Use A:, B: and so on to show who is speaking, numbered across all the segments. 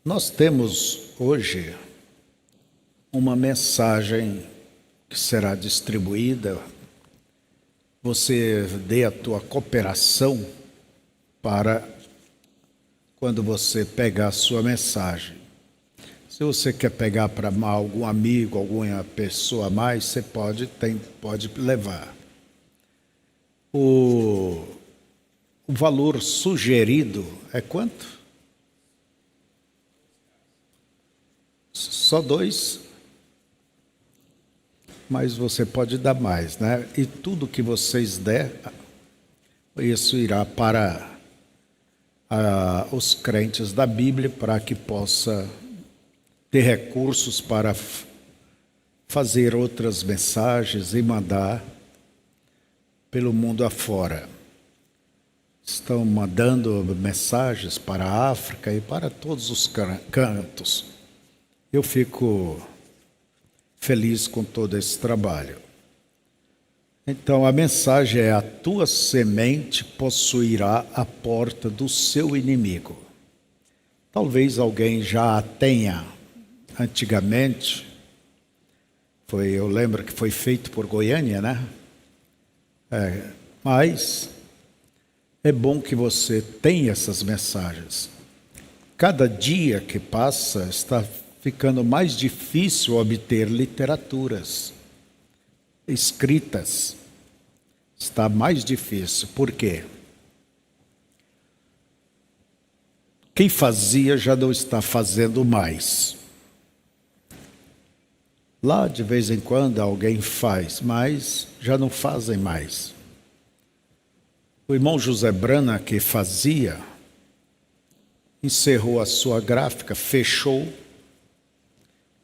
A: Nós temos hoje uma mensagem que será distribuída. Você dê a tua cooperação para quando você pegar a sua mensagem. Se você quer pegar para algum amigo, alguma pessoa a mais, você pode levar. O valor sugerido é quanto? Só 2, mas você pode dar mais, né? E tudo que vocês der, isso irá para os crentes da Bíblia, para que possa ter recursos para fazer outras mensagens e mandar pelo mundo afora. Estão mandando mensagens para a África e para todos os cantos. Eu fico feliz com todo esse trabalho. Então a mensagem é: a tua semente possuirá a porta do seu inimigo. Talvez alguém já a tenha antigamente. Eu lembro que foi feito por Goiânia, né? Mas é bom que você tenha essas mensagens. Cada dia que passa está ficando mais difícil obter literaturas escritas. Está mais difícil. Por quê? Quem fazia já não está fazendo mais. Lá de vez em quando alguém faz, mas já não fazem mais. O irmão José Brana, que fazia, encerrou a sua gráfica, fechou.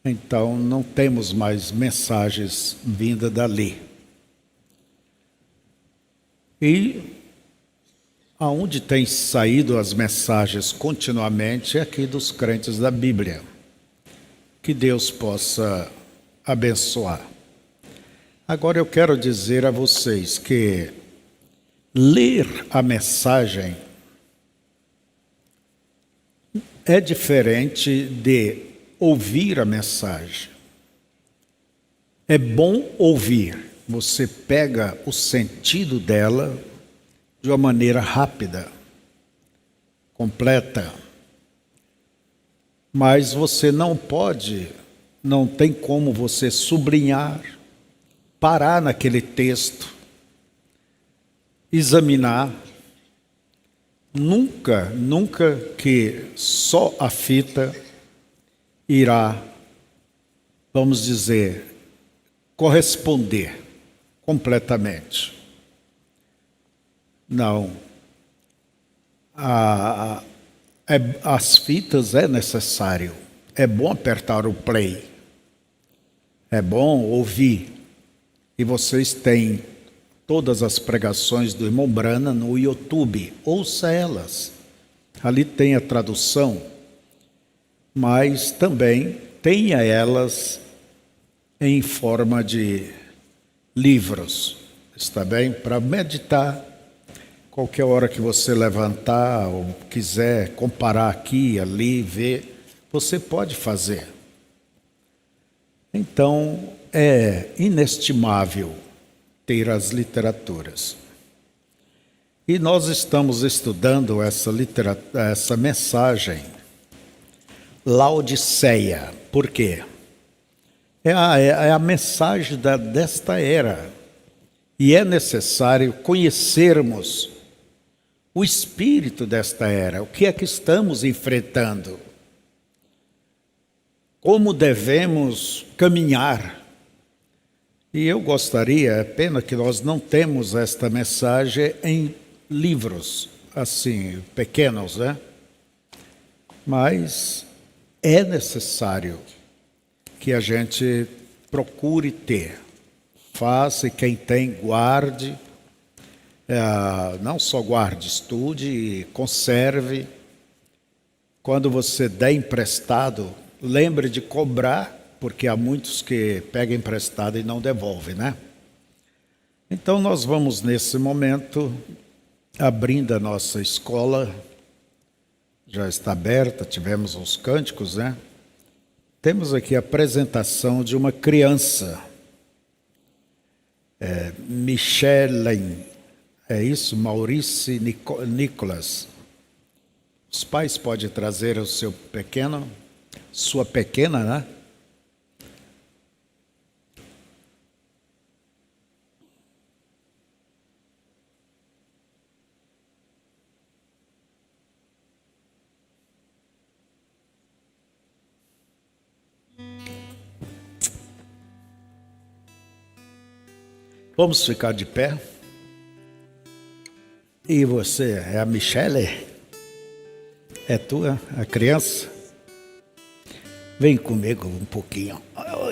A: Então não temos mais mensagens vindas dali. E aonde tem saído as mensagens continuamente é aqui dos crentes da Bíblia. Que Deus possa abençoar. Agora eu quero dizer a vocês que ler a mensagem é diferente de ouvir a mensagem. É bom ouvir. Você pega o sentido dela de uma maneira rápida, completa. Mas você não tem como você sublinhar, parar naquele texto, examinar. Nunca que só a fita irá, vamos dizer, corresponder completamente. Não. As fitas é necessário. É bom apertar o play. É bom ouvir. E vocês têm todas as pregações do irmão Brana no YouTube. Ouça elas. Ali tem a tradução. Mas também tenha elas em forma de livros, está bem? Para meditar, qualquer hora que você levantar ou quiser comparar aqui, ali, ver, você pode fazer. Então, é inestimável ter as literaturas. E nós estamos estudando essa mensagem Laodiceia. Por quê? É a mensagem desta era. E é necessário conhecermos o espírito desta era. O que é que estamos enfrentando? Como devemos caminhar? E eu gostaria, é pena que nós não temos esta mensagem em livros, assim, pequenos, né? Mas é necessário que a gente procure ter. Faça, e quem tem, guarde. Não só guarde, estude, conserve. Quando você der emprestado, lembre de cobrar, porque há muitos que pegam emprestado e não devolvem, né? Então nós vamos nesse momento abrindo a nossa escola já está aberta, tivemos os cânticos, né? Temos aqui a apresentação de uma criança, Michelen, é isso? Maurice Nicolas. Os pais podem trazer o seu pequeno, sua pequena, né? Vamos ficar de pé. E você, é a Michele? É tua, a criança? Vem comigo um pouquinho.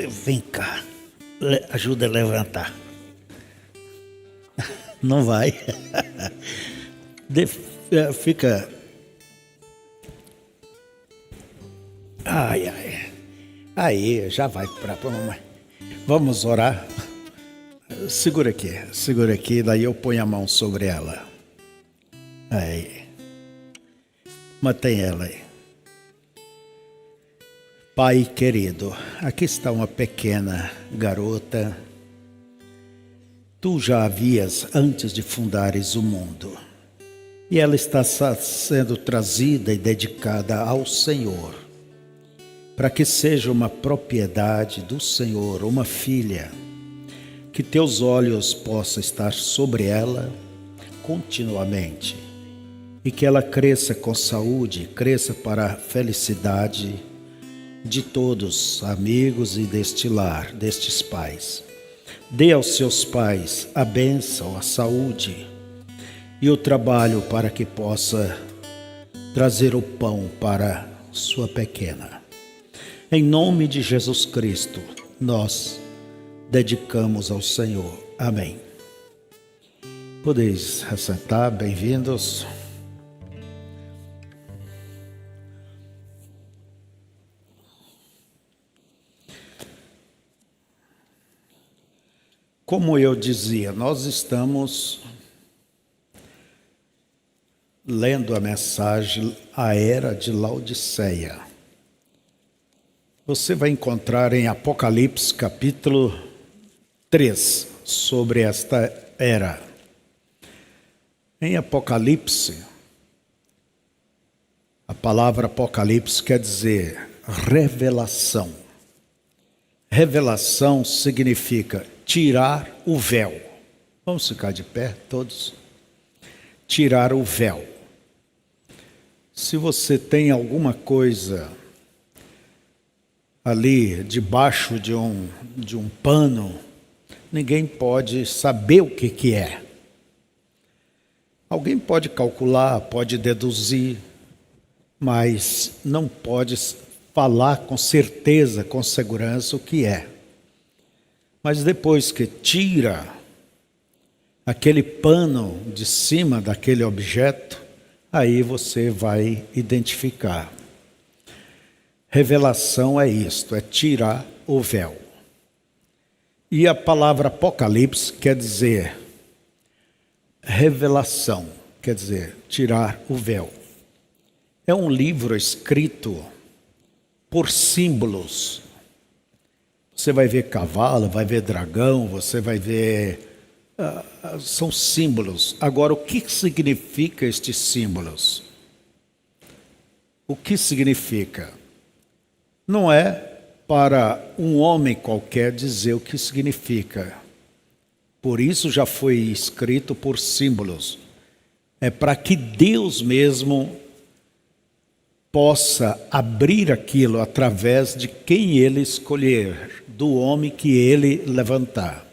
A: Vem cá. Ajuda a levantar. Não vai. Fica. Ai. Aí, já vai para a mamãe. Vamos orar. Segura aqui, daí eu ponho a mão sobre ela. Aí. Mantém ela aí. Pai querido, aqui está uma pequena garota. Tu já a havias antes de fundares o mundo. E ela está sendo trazida e dedicada ao Senhor, para que seja uma propriedade do Senhor, uma filha, que teus olhos possam estar sobre ela continuamente, e que ela cresça com saúde, cresça para a felicidade de todos, amigos e deste lar, destes pais. Dê aos seus pais a bênção, a saúde e o trabalho para que possa trazer o pão para sua pequena. Em nome de Jesus Cristo, nós dedicamos ao Senhor. Amém. Podeis assentar, bem-vindos. Como eu dizia, nós estamos lendo a mensagem A Era de Laodiceia. Você vai encontrar em Apocalipse capítulo 3 sobre esta era. Em Apocalipse, a palavra Apocalipse quer dizer revelação. Revelação significa tirar o véu. Vamos ficar de pé todos? Tirar o véu. Se você tem alguma coisa ali debaixo de um pano, ninguém pode saber o que é. Alguém pode calcular, pode deduzir, mas não pode falar com certeza, com segurança o que é. Mas depois que tira aquele pano de cima daquele objeto, aí você vai identificar. Revelação é isto, é tirar o véu. E a palavra Apocalipse quer dizer revelação, quer dizer tirar o véu. É um livro escrito por símbolos. Você vai ver cavalo, vai ver dragão, você vai ver... são símbolos. Agora, o que significa estes símbolos? O que significa? Não é para um homem qualquer dizer o que significa. Por isso já foi escrito por símbolos. É para que Deus mesmo possa abrir aquilo através de quem Ele escolher, do homem que Ele levantar.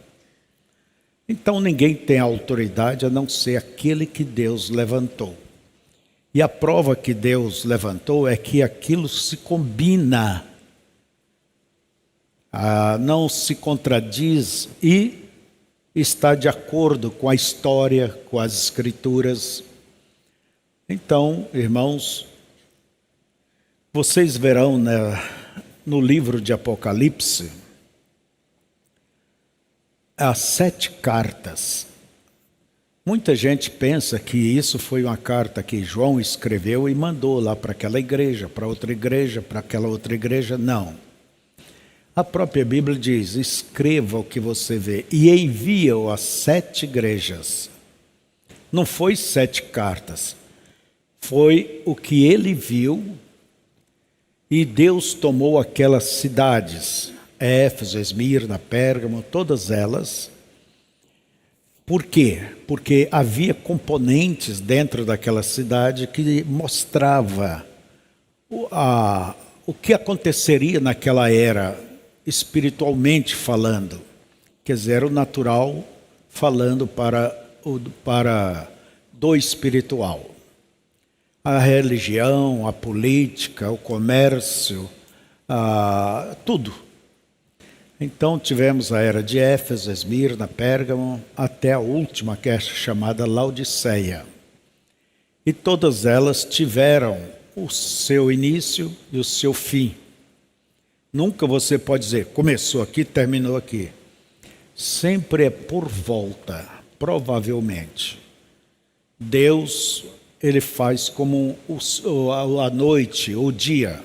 A: Então ninguém tem autoridade a não ser aquele que Deus levantou. E a prova que Deus levantou é que aquilo se combina, não se contradiz e está de acordo com a história, com as escrituras. Então, irmãos, vocês verão no livro de Apocalipse as 7 cartas Muita gente pensa que isso foi uma carta que João escreveu e mandou lá para aquela igreja, para outra igreja, para aquela outra igreja. Não. A própria Bíblia diz: escreva o que você vê e envia-o às 7 igrejas. Não foi 7 cartas, foi o que ele viu, e Deus tomou aquelas cidades, Éfeso, Esmirna, Pérgamo, todas elas. Por quê? Porque havia componentes dentro daquela cidade que mostrava o que aconteceria naquela era, espiritualmente falando. Quer dizer, era o natural falando para do espiritual. A religião, a política, o comércio, tudo. Então tivemos a era de Éfeso, Esmirna, Pérgamo, até a última, que é chamada Laodiceia. E todas elas tiveram o seu início e o seu fim. Nunca você pode dizer, começou aqui, terminou aqui. Sempre é por volta, provavelmente. Deus, ele faz como a noite, o dia.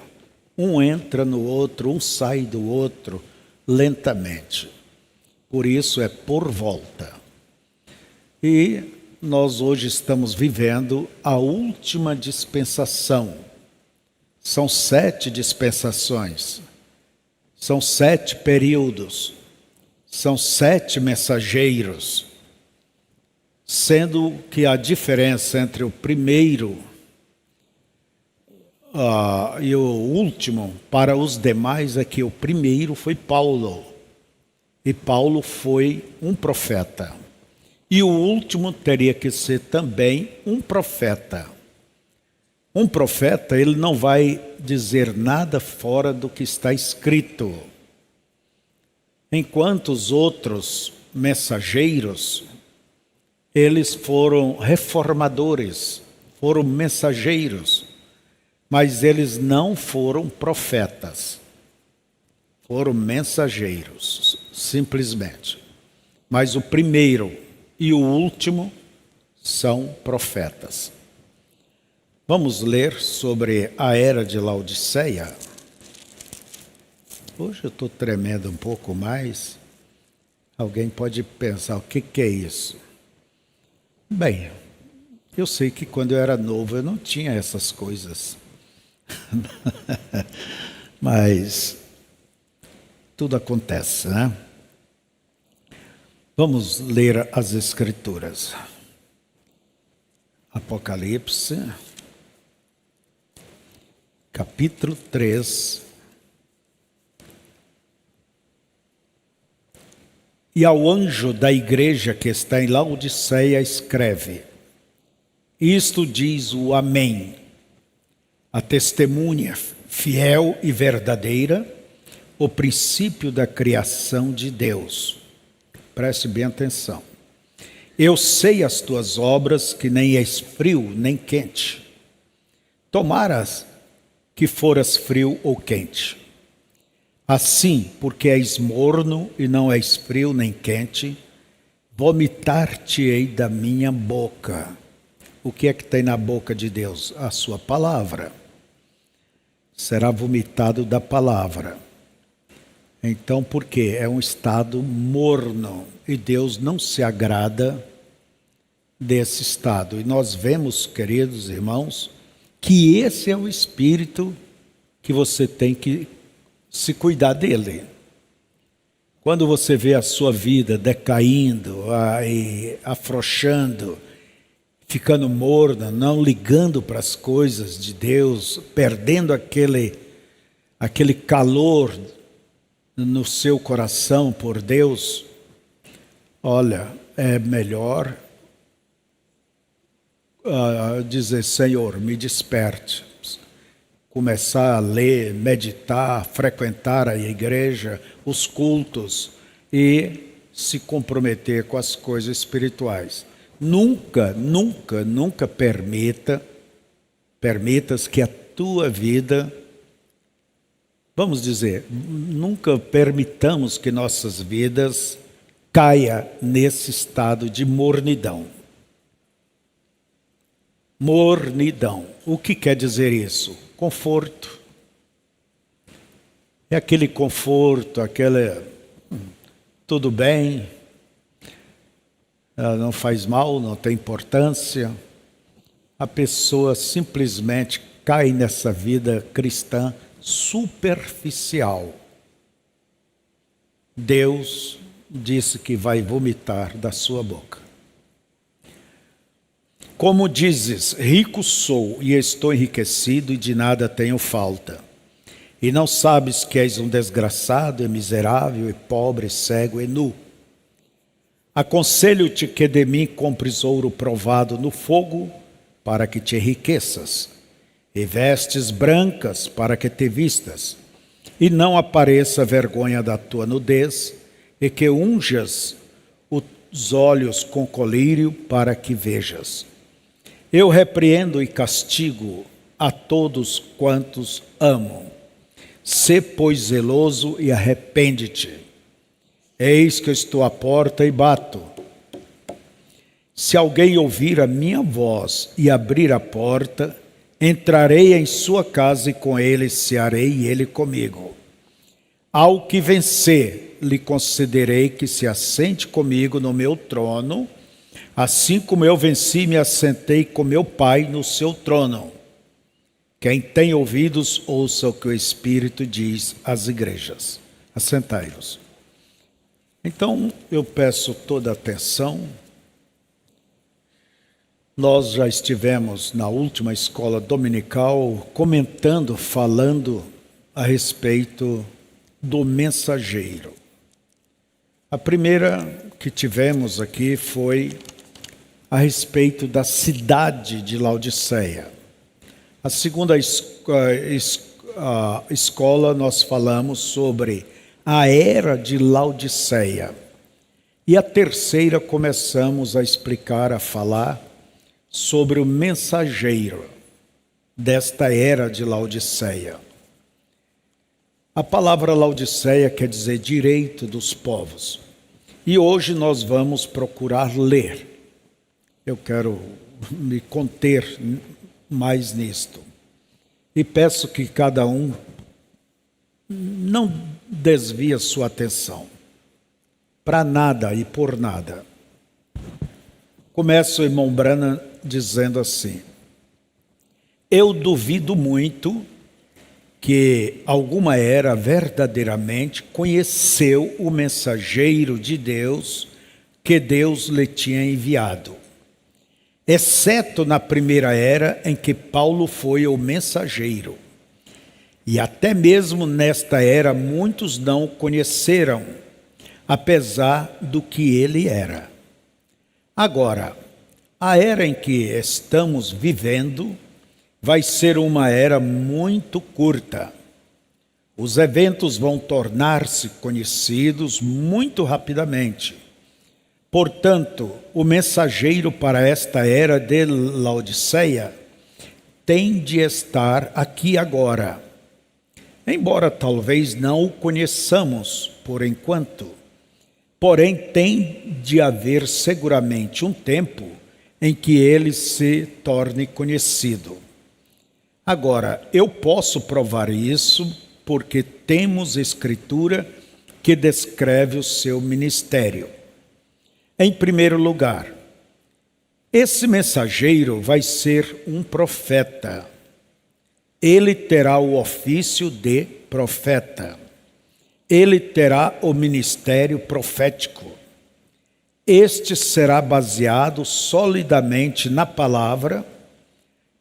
A: Um entra no outro, um sai do outro, lentamente. Por isso é por volta. E nós hoje estamos vivendo a última dispensação. São 7 dispensações. São 7 períodos. São 7 mensageiros. Sendo que a diferença entre o primeiro e o último, para os demais, é que o primeiro foi Paulo. E Paulo foi um profeta. E o último teria que ser também um profeta. Um profeta, ele não vai dizer nada fora do que está escrito. Enquanto os outros mensageiros, eles foram reformadores, foram mensageiros, mas eles não foram profetas. Foram mensageiros, simplesmente. Mas o primeiro e o último são profetas. Vamos ler sobre a era de Laodiceia. Hoje eu estou tremendo um pouco mais. Alguém pode pensar, o que é isso? Bem, eu sei que quando eu era novo eu não tinha essas coisas. Mas tudo acontece, né? Vamos ler as Escrituras. Apocalipse, capítulo 3. E ao anjo da igreja que está em Laodiceia escreve: isto diz o Amém, a testemunha fiel e verdadeira, o princípio da criação de Deus. Preste bem atenção. Eu sei as tuas obras, que nem és frio nem quente. Tomaras que foras frio ou quente. Assim, porque és morno e não és frio nem quente, vomitar-te-ei da minha boca. O que é que tem na boca de Deus? A sua palavra. Será vomitado da palavra. Então, por quê? É um estado morno e Deus não se agrada desse estado. E nós vemos, queridos irmãos, que esse é o espírito que você tem que se cuidar dele. Quando você vê a sua vida decaindo, afrouxando, ficando morna, não ligando para as coisas de Deus, perdendo aquele calor no seu coração por Deus, olha, é melhor dizer: Senhor, me desperte. Começar a ler, meditar, frequentar a igreja, os cultos e se comprometer com as coisas espirituais. Nunca, nunca, nunca permitas que a tua vida, vamos dizer, nunca permitamos que nossas vidas caia nesse estado de mornidão. Mornidão. O que quer dizer isso? Conforto. É aquele conforto, tudo bem, não faz mal, não tem importância. A pessoa simplesmente cai nessa vida cristã superficial. Deus disse que vai vomitar da sua boca. Como dizes, rico sou e estou enriquecido e de nada tenho falta. E não sabes que és um desgraçado e miserável e pobre, cego e nu. Aconselho-te que de mim compres ouro provado no fogo, para que te enriqueças, e vestes brancas para que te vistas, e não apareça a vergonha da tua nudez, e que unjas os olhos com colírio para que vejas. Eu repreendo e castigo a todos quantos amam. Sê, pois, zeloso e arrepende-te. Eis que eu estou à porta e bato. Se alguém ouvir a minha voz e abrir a porta, entrarei em sua casa e com ele cearei e ele comigo. Ao que vencer, lhe concederei que se assente comigo no meu trono, assim como eu venci e me assentei com meu Pai no seu trono. Quem tem ouvidos, ouça o que o Espírito diz às igrejas. Assentai-vos. Então, eu peço toda a atenção. Nós já estivemos na última escola dominical comentando, falando a respeito do mensageiro. A primeira que tivemos aqui foi a respeito da cidade de Laodiceia. A segunda escola nós falamos sobre a era de Laodiceia. E a terceira começamos a explicar, a falar sobre o mensageiro desta era de Laodiceia. A palavra Laodiceia quer dizer direito dos povos. E hoje nós vamos procurar ler. Eu quero me conter mais nisto. E peço que cada um não desvie a sua atenção para nada e por nada. Começa o irmão Branham dizendo assim: eu duvido muito que alguma era verdadeiramente conheceu o mensageiro de Deus que Deus lhe tinha enviado, exceto na primeira era em que Paulo foi o mensageiro. E até mesmo nesta era muitos não o conheceram, apesar do que ele era. Agora, a era em que estamos vivendo vai ser uma era muito curta. Os eventos vão tornar-se conhecidos muito rapidamente. Portanto, o mensageiro para esta era de Laodiceia tem de estar aqui agora. Embora talvez não o conheçamos por enquanto, porém tem de haver seguramente um tempo em que ele se torne conhecido. Agora, eu posso provar isso porque temos escritura que descreve o seu ministério. Em primeiro lugar, esse mensageiro vai ser um profeta. Ele terá o ofício de profeta. Ele terá o ministério profético. Este será baseado solidamente na palavra,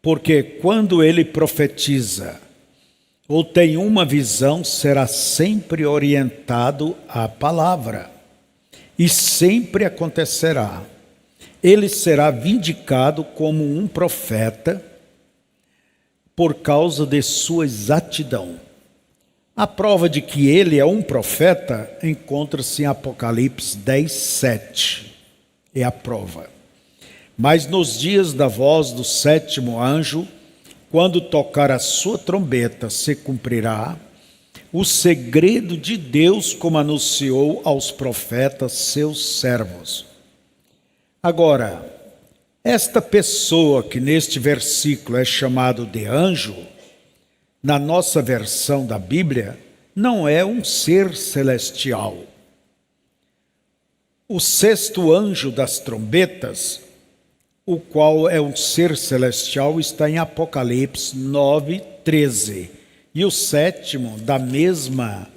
A: porque quando ele profetiza ou tem uma visão, será sempre orientado à palavra. E sempre acontecerá. Ele será vindicado como um profeta por causa de sua exatidão. A prova de que ele é um profeta encontra-se em Apocalipse 10, 7. É a prova. Mas nos dias da voz do sétimo anjo, quando tocar a sua trombeta, se cumprirá o segredo de Deus, como anunciou aos profetas seus servos. Agora, Esta pessoa que neste versículo é chamado de anjo, na nossa versão da Bíblia, não é um ser celestial. O sexto anjo das trombetas, o qual é um ser celestial, está em Apocalipse 9:13. E o sétimo, da mesma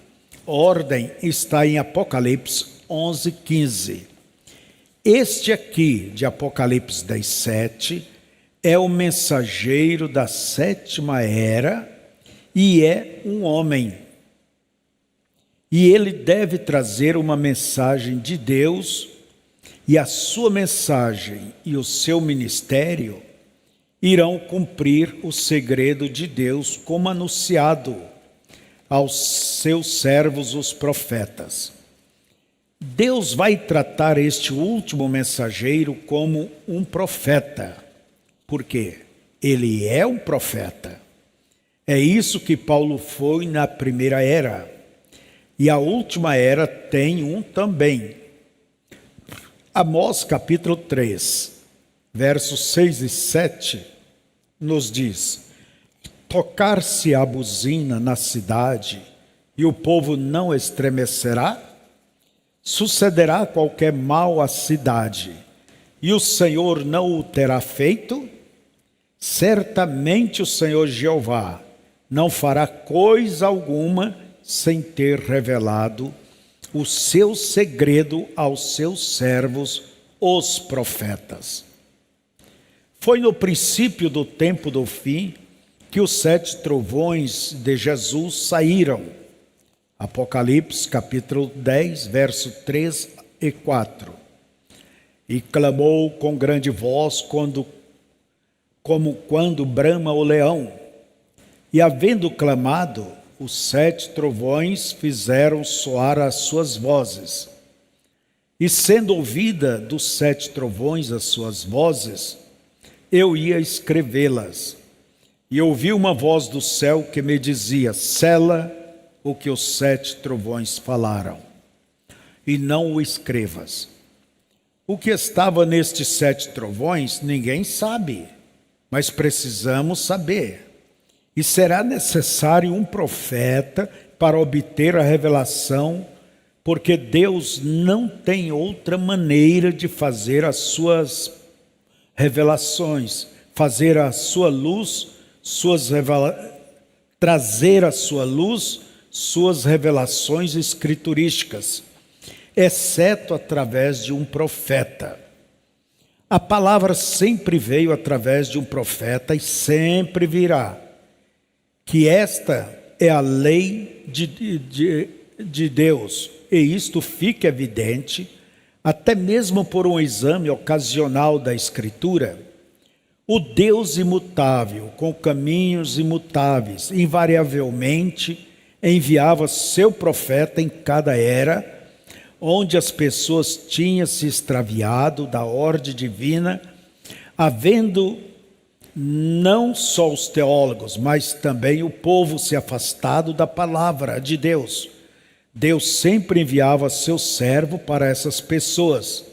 A: ordem, está em Apocalipse 11:15. Este aqui, de Apocalipse 10:7, é o mensageiro da sétima era e é um homem. E ele deve trazer uma mensagem de Deus, e a sua mensagem e o seu ministério irão cumprir o segredo de Deus como anunciado aos seus servos, os profetas. Deus vai tratar este último mensageiro como um profeta. Por quê? Ele é um profeta. É isso que Paulo foi na primeira era. E a última era tem um também. Amós capítulo 3, versos 6 e 7, nos diz: tocar-se a buzina na cidade, e o povo não estremecerá? Sucederá qualquer mal à cidade, e o Senhor não o terá feito? Certamente o Senhor Jeová não fará coisa alguma sem ter revelado o seu segredo aos seus servos, os profetas. Foi no princípio do tempo do fim que os 7 trovões de Jesus saíram. Apocalipse capítulo 10, verso 3 e 4. E clamou com grande voz como quando brama o leão. E havendo clamado, os 7 trovões fizeram soar as suas vozes. E sendo ouvida dos 7 trovões as suas vozes, eu ia escrevê-las. E ouvi uma voz do céu que me dizia: sela o que os 7 trovões falaram, e não o escrevas. O que estava nestes 7 trovões, ninguém sabe, mas precisamos saber. E será necessário um profeta para obter a revelação, porque Deus não tem outra maneira de fazer as suas revelações, fazer a sua luz, trazer a sua luz, suas revelações escriturísticas, exceto através de um profeta. A palavra sempre veio através de um profeta e sempre virá. Que esta é a lei de Deus, e isto fica evidente, até mesmo por um exame ocasional da Escritura. O Deus imutável, com caminhos imutáveis, invariavelmente enviava seu profeta em cada era, onde as pessoas tinham se extraviado da ordem divina, havendo não só os teólogos, mas também o povo se afastado da palavra de Deus. Deus sempre enviava seu servo para essas pessoas,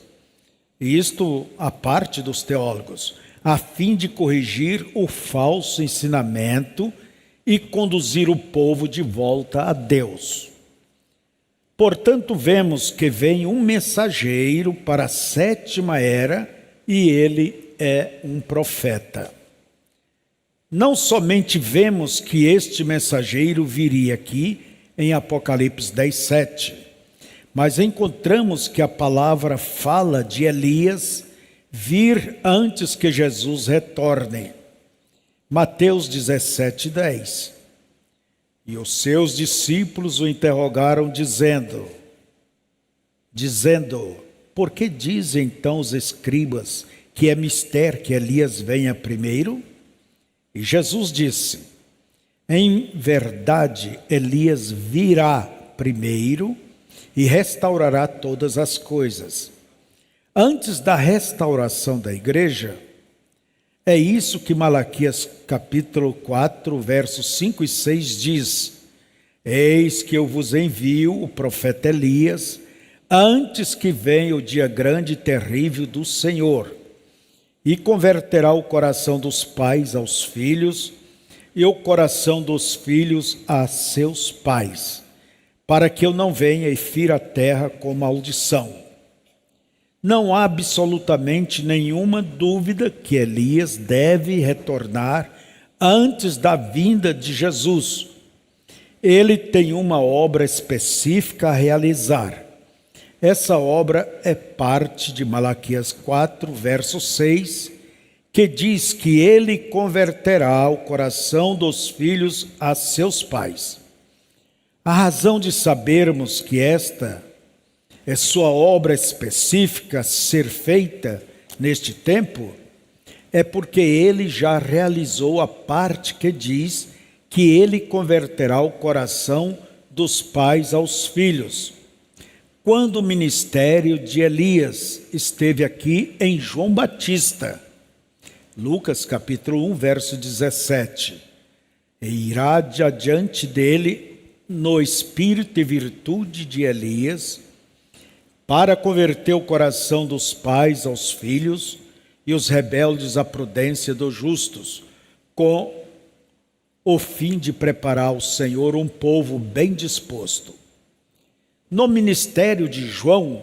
A: e isto a parte dos teólogos, a fim de corrigir o falso ensinamento e conduzir o povo de volta a Deus. Portanto, vemos que vem um mensageiro para a 7ª era, e ele é um profeta. Não somente vemos que este mensageiro viria aqui em Apocalipse 10:7, mas encontramos que a palavra fala de Elias vir antes que Jesus retorne. Mateus 17:10. E os seus discípulos o interrogaram dizendo: por que dizem então os escribas que é mister que Elias venha primeiro? E Jesus disse: em verdade, Elias virá primeiro e restaurará todas as coisas. Antes da restauração da igreja, é isso que Malaquias capítulo 4, versos 5 e 6 diz: eis que eu vos envio o profeta Elias, antes que venha o dia grande e terrível do Senhor. e converterá o coração dos pais aos filhos e o coração dos filhos a seus pais, para que eu não venha e fira a terra com maldição. Não há absolutamente nenhuma dúvida que Elias deve retornar antes da vinda de Jesus. Ele tem uma obra específica a realizar. Essa obra é parte de Malaquias 4, verso 6, que diz que ele converterá o coração dos filhos a seus pais. A razão de sabermos que esta é sua obra específica a ser feita neste tempo é porque ele já realizou a parte que diz que ele converterá o coração dos pais aos filhos. Quando o ministério de Elias esteve aqui em João Batista, Lucas capítulo 1, verso 17, e irá adiante dele no espírito e virtude de Elias, para converter o coração dos pais aos filhos e os rebeldes à prudência dos justos, com o fim de preparar ao Senhor um povo bem disposto. No ministério de João,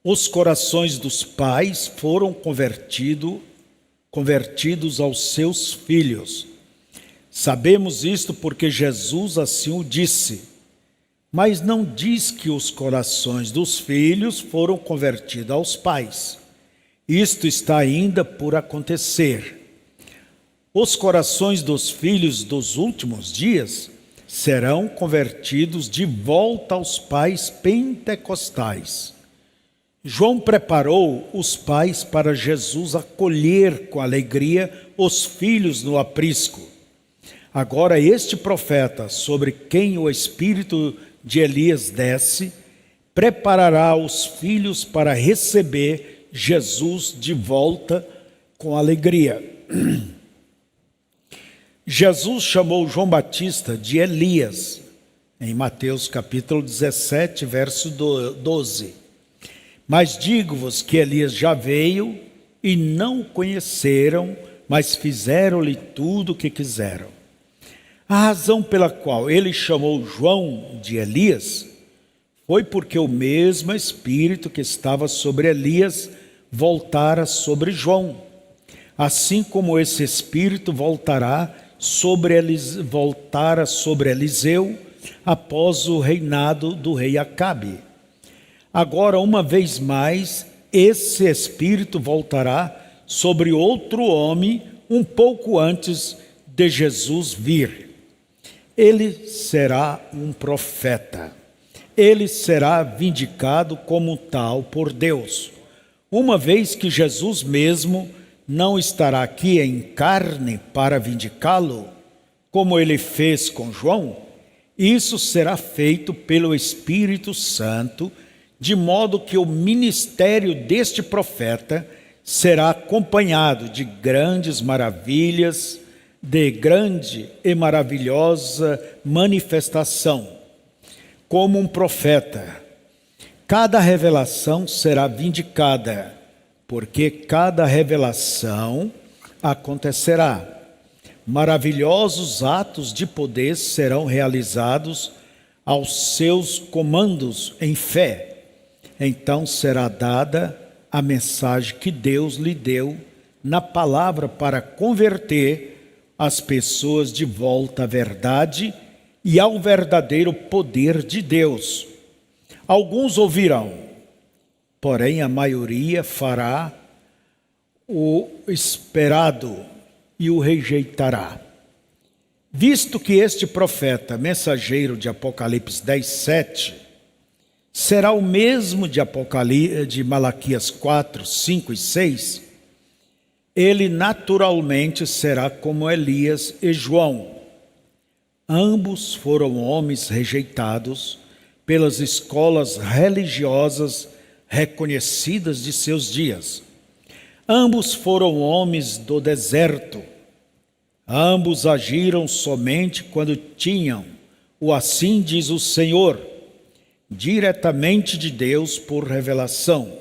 A: os corações dos pais foram convertidos aos seus filhos. Sabemos isto porque Jesus assim o disse, mas não diz que os corações dos filhos foram convertidos aos pais. Isto está ainda por acontecer. Os corações dos filhos dos últimos dias serão convertidos de volta aos pais pentecostais. João preparou os pais para Jesus acolher com alegria os filhos no aprisco. Agora este profeta, sobre quem o espírito de Elias desce, preparará os filhos para receber Jesus de volta com alegria. Jesus chamou João Batista de Elias, em Mateus capítulo 17, verso 12. Mas digo-vos que Elias já veio e não o conheceram, mas fizeram-lhe tudo o que quiseram. A razão pela qual ele chamou João de Elias foi porque o mesmo Espírito que estava sobre Elias voltara sobre João, assim como esse Espírito voltara sobre Eliseu após o reinado do rei Acabe. Agora, uma vez mais, esse Espírito voltará sobre outro homem um pouco antes de Jesus vir. Ele será um profeta. Ele será vindicado como tal por Deus. Uma vez que Jesus mesmo não estará aqui em carne para vindicá-lo, como ele fez com João, isso será feito pelo Espírito Santo, de modo que o ministério deste profeta será acompanhado de grandes maravilhas, de grande e maravilhosa manifestação. Como um profeta, cada revelação será vindicada, porque cada revelação acontecerá. Maravilhosos atos de poder serão realizados aos seus comandos em fé. Então será dada a mensagem que Deus lhe deu na palavra para converter as pessoas de volta à verdade e ao verdadeiro poder de Deus. Alguns ouvirão, porém a maioria fará o esperado e o rejeitará. Visto que este profeta, mensageiro de Apocalipse 10:7, será o mesmo de Malaquias 4, 5 e 6, ele naturalmente será como Elias e João. Ambos foram homens rejeitados pelas escolas religiosas reconhecidas de seus dias. Ambos foram homens do deserto. Ambos agiram somente quando tinham o assim diz o Senhor, diretamente de Deus por revelação.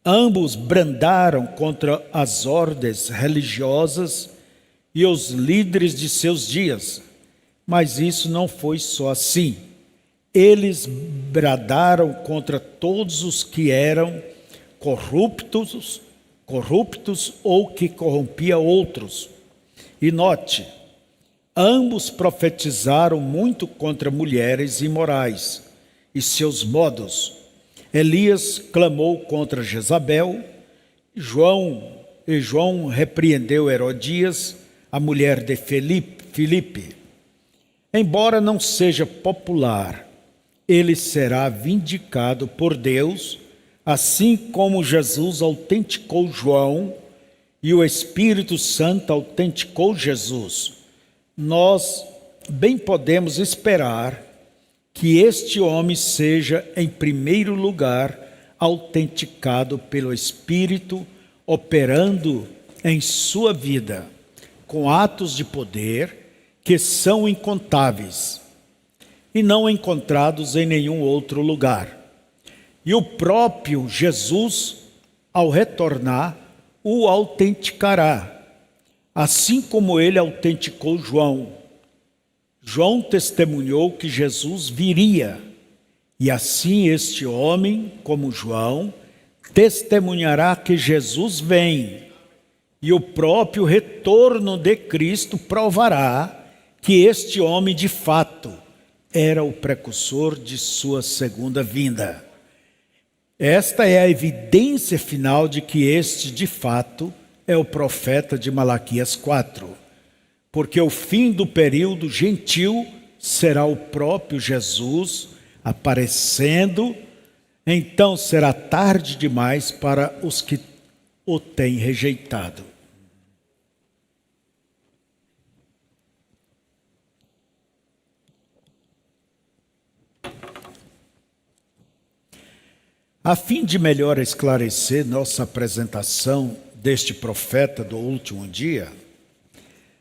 A: Ambos brandaram contra as ordens religiosas e os líderes de seus dias. Mas isso não foi só assim. Eles bradaram contra todos os que eram corruptos ou que corrompia outros. E note, ambos profetizaram muito contra mulheres imorais e seus modos. Elias clamou contra Jezabel, João repreendeu Herodias, a mulher de Filipe. Embora não seja popular, ele será vindicado por Deus, assim como Jesus autenticou João e o Espírito Santo autenticou Jesus. Nós bem podemos esperar que este homem seja, em primeiro lugar, autenticado pelo Espírito, operando em sua vida, com atos de poder que são incontáveis e não encontrados em nenhum outro lugar. E o próprio Jesus, ao retornar, o autenticará, assim como ele autenticou João. João testemunhou que Jesus viria, e assim este homem, como João, testemunhará que Jesus vem, e o próprio retorno de Cristo provará que este homem, de fato, era o precursor de sua segunda vinda. Esta é a evidência final de que este, de fato, é o profeta de Malaquias 4. Porque o fim do período gentil será o próprio Jesus aparecendo, então será tarde demais para os que o têm rejeitado. A fim de melhor esclarecer nossa apresentação deste profeta do último dia,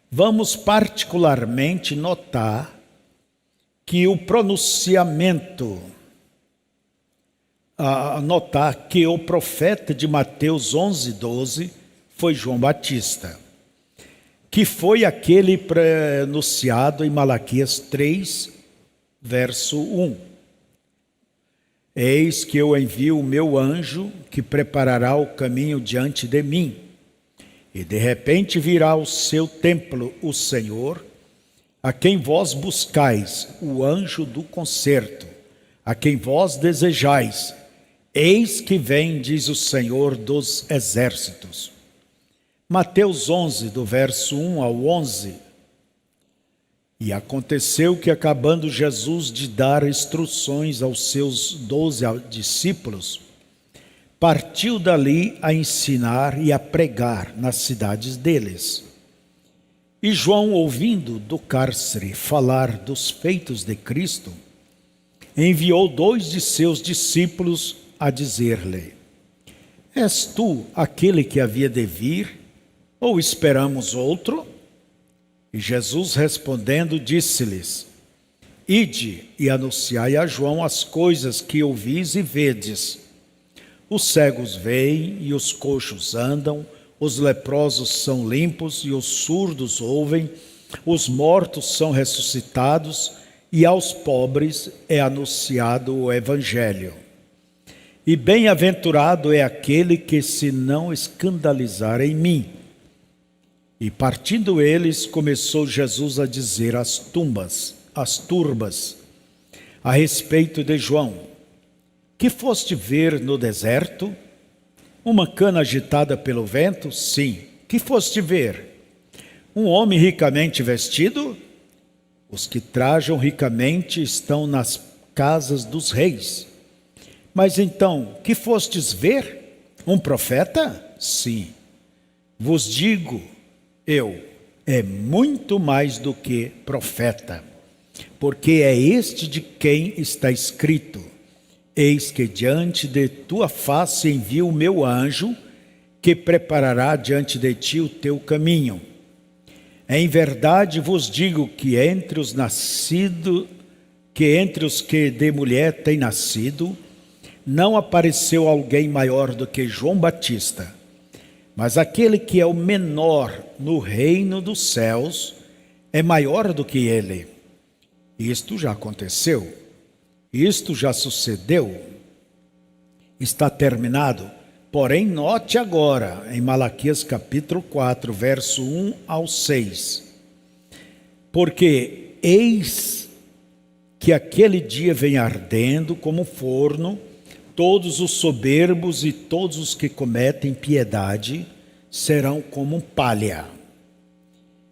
A: vamos particularmente notar que o pronunciamento, que o profeta de Mateus 11:12 foi João Batista, que foi aquele pronunciado em Malaquias 3, verso 1. Eis que eu envio o meu anjo que preparará o caminho diante de mim. E de repente virá ao seu templo o Senhor, a quem vós buscais, o anjo do concerto, a quem vós desejais. Eis que vem, diz o Senhor dos exércitos. Mateus 11, do verso 1 ao 11. E aconteceu que, acabando Jesus de dar instruções aos seus 12 discípulos, partiu dali a ensinar e a pregar nas cidades deles. E João, ouvindo do cárcere falar dos feitos de Cristo, enviou 2 de seus discípulos a dizer-lhe: És tu aquele que havia de vir, ou esperamos outro? E Jesus respondendo disse-lhes: Ide e anunciai a João as coisas que ouvis e vedes. Os cegos veem e os coxos andam, os leprosos são limpos e os surdos ouvem, os mortos são ressuscitados e aos pobres é anunciado o Evangelho. E bem-aventurado é aquele que se não escandalizar em mim. E partindo eles, começou Jesus a dizer às turbas, a respeito de João: Que foste ver no deserto? Uma cana agitada pelo vento? Sim. Que foste ver? Um homem ricamente vestido? Os que trajam ricamente estão nas casas dos reis. Mas então, que fostes ver? Um profeta? Sim. Vos digo, é muito mais do que profeta, porque é este de quem está escrito: Eis que diante de tua face envio o meu anjo, que preparará diante de ti o teu caminho. Em verdade vos digo que entre os que de mulher têm nascido, não apareceu alguém maior do que João Batista, mas aquele que é o menor no reino dos céus é maior do que ele. Isto já aconteceu, isto já sucedeu, está terminado. Porém, note agora, em Malaquias capítulo 4, verso 1 ao 6. Porque eis que aquele dia vem ardendo como forno, todos os soberbos e todos os que cometem piedade serão como palha.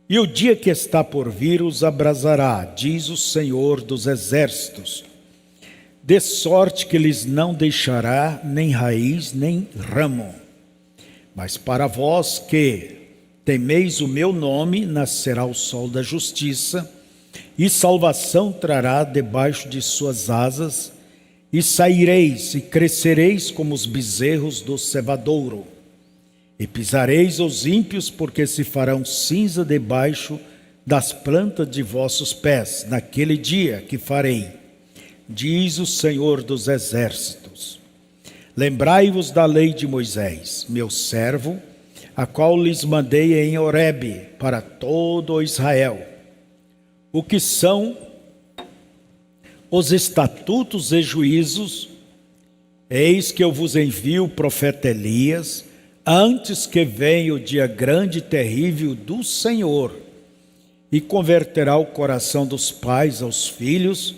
A: E o dia que está por vir os abrasará, diz o Senhor dos Exércitos, de sorte que lhes não deixará nem raiz nem ramo. Mas para vós que temeis o meu nome, nascerá o sol da justiça, e salvação trará debaixo de suas asas, e saireis e crescereis como os bezerros do cevadouro. E pisareis os ímpios, porque se farão cinza debaixo das plantas de vossos pés, naquele dia que farei, diz o Senhor dos Exércitos. Lembrai-vos da lei de Moisés, meu servo, a qual lhes mandei em Horebe para todo Israel, o que são os estatutos e juízos. Eis que eu vos envio o profeta Elias, antes que venha o dia grande e terrível do Senhor, e converterá o coração dos pais aos filhos,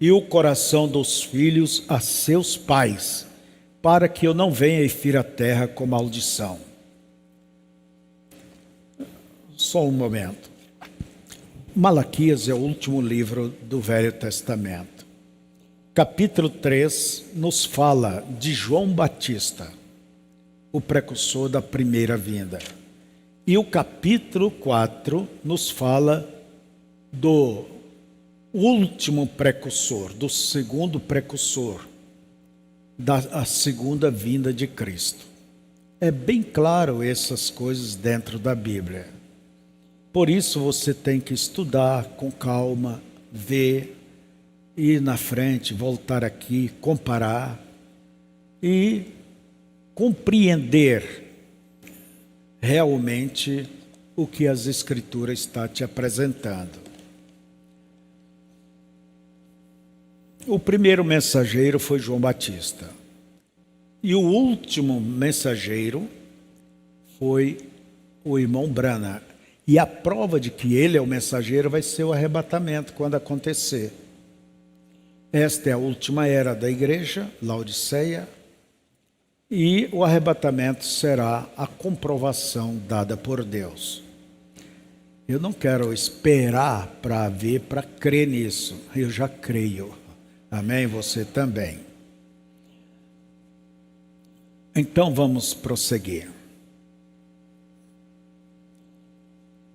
A: e o coração dos filhos a seus pais, para que eu não venha e fira a terra com maldição. Só um momento. Malaquias é o último livro do Velho Testamento. Capítulo 3 nos fala de João Batista, o precursor da primeira vinda. E o capítulo 4 nos fala do último precursor, do segundo precursor, da segunda vinda de Cristo. É bem claro essas coisas dentro da Bíblia. Por isso você tem que estudar com calma, ver, ir na frente, voltar aqui, comparar e compreender realmente o que as Escrituras estão te apresentando. O primeiro mensageiro foi João Batista. E o último mensageiro foi o irmão Branham. E a prova de que ele é o mensageiro vai ser o arrebatamento, quando acontecer. Esta é a última era da igreja, Laodiceia, e o arrebatamento será a comprovação dada por Deus. Eu não quero esperar para ver, para crer nisso. Eu já creio. Amém? Você também. Então vamos prosseguir.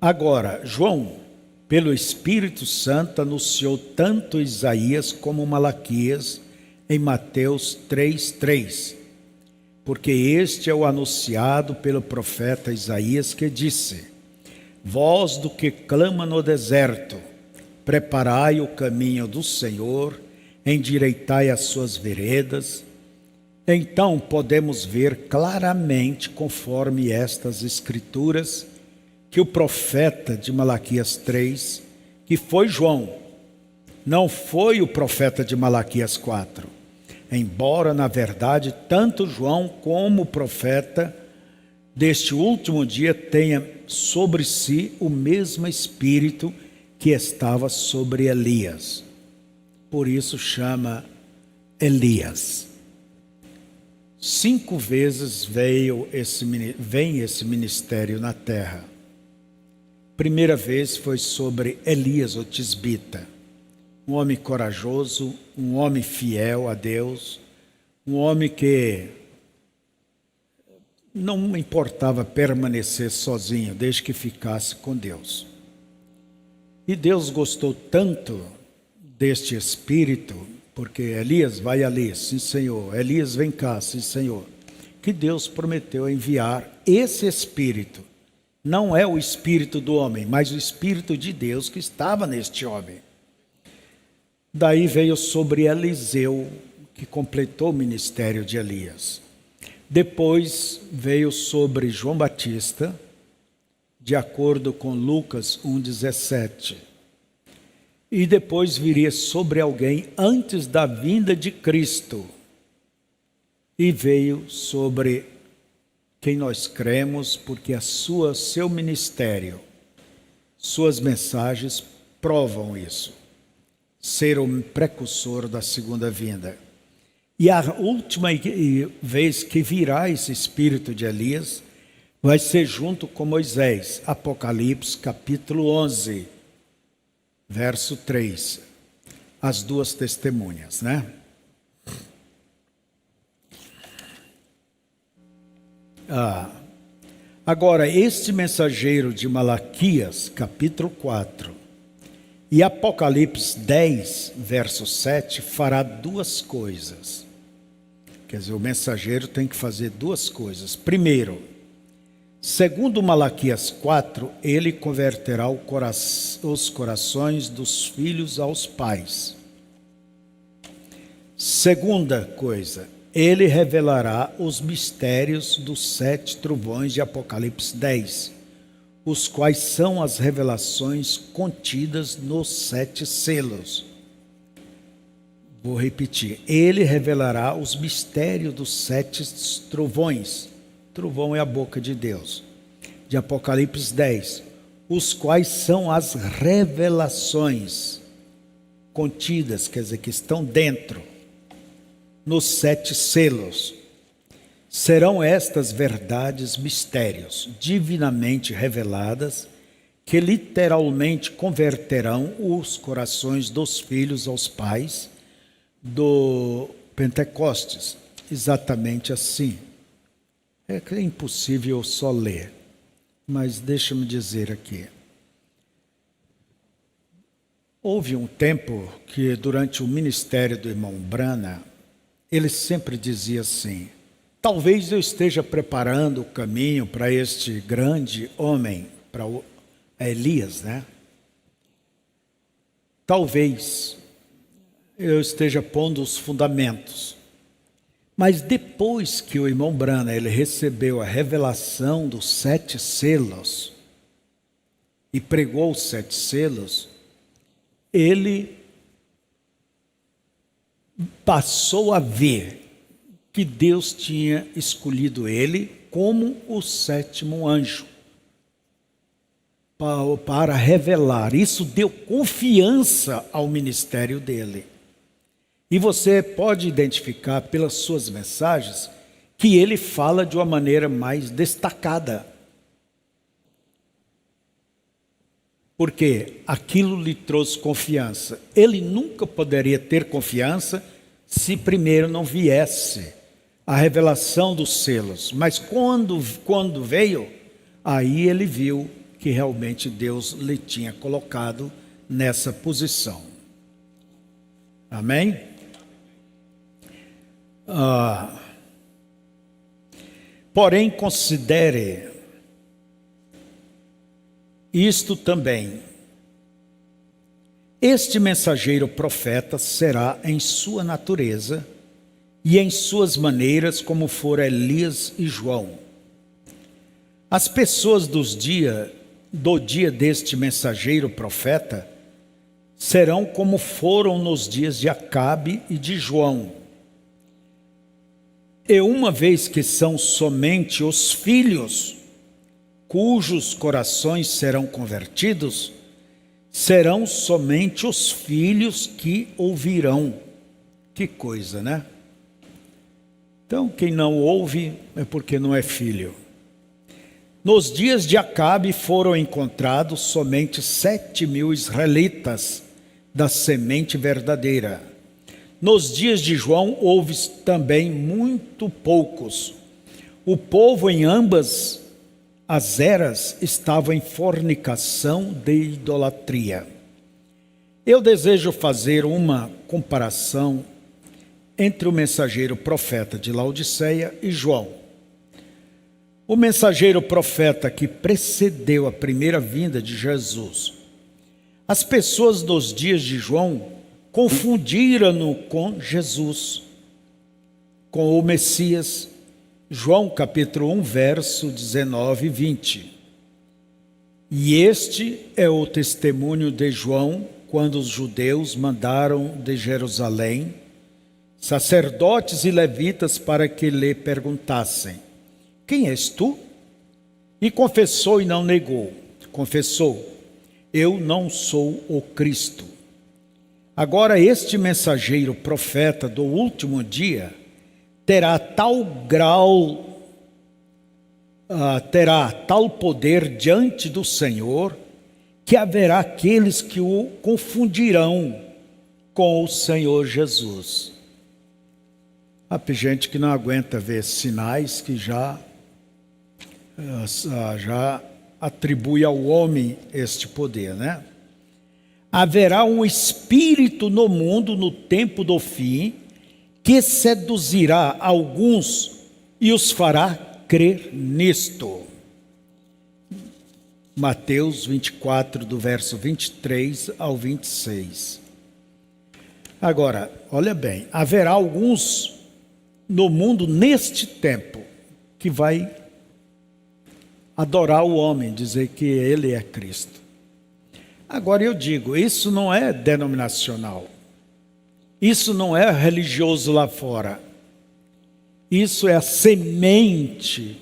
A: Agora, João, pelo Espírito Santo, anunciou tanto Isaías como Malaquias em Mateus 3:3. Porque este é o anunciado pelo profeta Isaías, que disse: voz do que clama no deserto, preparai o caminho do Senhor, endireitai as suas veredas. Então podemos ver claramente, conforme estas escrituras, que o profeta de Malaquias 3, que foi João, não foi o profeta de Malaquias 4. Embora, na verdade, tanto João como o profeta deste último dia tenha sobre si o mesmo Espírito que estava sobre Elias. Por isso chama Elias. 5 vezes vem esse ministério na terra. Primeira vez foi sobre Elias, o tisbita, um homem corajoso, um homem fiel a Deus, um homem que não importava permanecer sozinho, desde que ficasse com Deus. E Deus gostou tanto deste espírito, porque Elias vai ali, sim Senhor, Elias vem cá, sim Senhor, que Deus prometeu enviar esse espírito. Não é o espírito do homem, mas o espírito de Deus que estava neste homem. Daí veio sobre Eliseu, que completou o ministério de Elias. Depois veio sobre João Batista, de acordo com Lucas 1,17. E depois viria sobre alguém antes da vinda de Cristo. E veio sobre quem nós cremos, porque seu ministério, suas mensagens provam isso. Ser o precursor da segunda vinda. E a última vez que virá esse espírito de Elias vai ser junto com Moisés. Apocalipse capítulo 11, verso 3. As duas testemunhas, né? Agora, este mensageiro de Malaquias, capítulo 4, e Apocalipse 10, verso 7, fará duas coisas. Quer dizer, o mensageiro tem que fazer duas coisas. Primeiro, segundo Malaquias 4, ele converterá os corações dos filhos aos pais. Segunda coisa, ele revelará os mistérios dos 7 trovões de Apocalipse 10, os quais são as revelações contidas nos 7 selos. Vou repetir. Ele revelará os mistérios dos 7 trovões. Trovão é a boca de Deus. De Apocalipse 10. Os quais são as revelações contidas, quer dizer, que estão dentro, nos 7 selos. Serão estas verdades mistérios, divinamente reveladas, que literalmente converterão os corações dos filhos aos pais, do Pentecostes, exatamente assim. É impossível só ler, mas deixa-me dizer aqui. Houve um tempo que, durante o ministério do irmão Branham, ele sempre dizia assim: talvez eu esteja preparando o caminho para este grande homem, para Elias, né? Talvez eu esteja pondo os fundamentos. Mas depois que o irmão Branham ele recebeu a revelação dos 7 selos e pregou os 7 selos, ele passou a ver que Deus tinha escolhido ele como o 7º anjo para revelar. Isso deu confiança ao ministério dele. E você pode identificar pelas suas mensagens que ele fala de uma maneira mais destacada. Porque aquilo lhe trouxe confiança. Ele nunca poderia ter confiança se primeiro não viesse a revelação dos selos. Mas quando veio, aí ele viu que realmente Deus lhe tinha colocado nessa posição. Amém? Porém, considere isto também: este mensageiro profeta será em sua natureza e em suas maneiras como fora Elias e João. As pessoas do dia deste mensageiro profeta serão como foram nos dias de Acabe e de João. E uma vez que são somente os filhos cujos corações serão convertidos, serão somente os filhos que ouvirão. Que coisa, né? Então, quem não ouve é porque não é filho. Nos dias de Acabe foram encontrados somente 7.000 israelitas da semente verdadeira. Nos dias de João houve também muito poucos. O povo em ambas as eras estava em fornicação de idolatria. Eu desejo fazer uma comparação entre o mensageiro profeta de Laodiceia e João. O mensageiro profeta que precedeu a primeira vinda de Jesus. As pessoas dos dias de João confundiram-no com Jesus. com o Messias. João capítulo 1, verso 19 e 20. E este é o testemunho de João, quando os judeus mandaram de Jerusalém sacerdotes e levitas para que lhe perguntassem: quem és tu? E confessou e não negou. Confessou: eu não sou o Cristo. Agora este mensageiro profeta do último dia terá tal poder diante do Senhor, que haverá aqueles que o confundirão com o Senhor Jesus. Há gente que não aguenta ver sinais que já atribui ao homem este poder, né? Haverá um espírito no mundo no tempo do fim, que seduzirá alguns e os fará crer nisto. Mateus 24, do verso 23 ao 26. Agora, olha bem, haverá alguns no mundo neste tempo que vai adorar o homem, dizer que ele é Cristo. Agora eu digo, isso não é denominacional. Isso não é religioso lá fora. Isso é a semente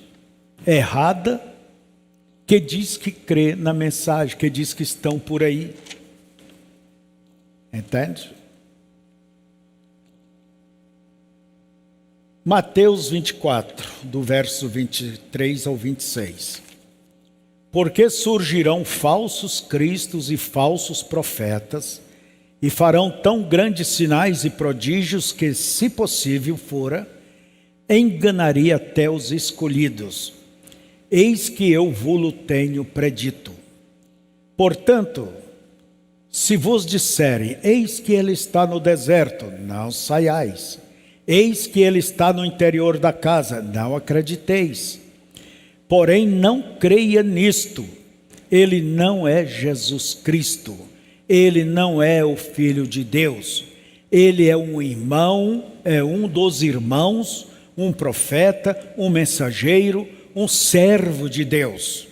A: errada que diz que crê na mensagem, que diz que estão por aí. Entende? Mateus 24, do verso 23 ao 26. Porque surgirão falsos cristos e falsos profetas, e farão tão grandes sinais e prodígios que, se possível fora, enganaria até os escolhidos. Eis que eu vos tenho predito. Portanto, se vos disserem, eis que ele está no deserto, não saiais. Eis que ele está no interior da casa, não acrediteis. Porém, não creia nisto. Ele não é Jesus Cristo. Ele não é o Filho de Deus. Ele é um irmão, é um dos irmãos, um profeta, um mensageiro, um servo de Deus.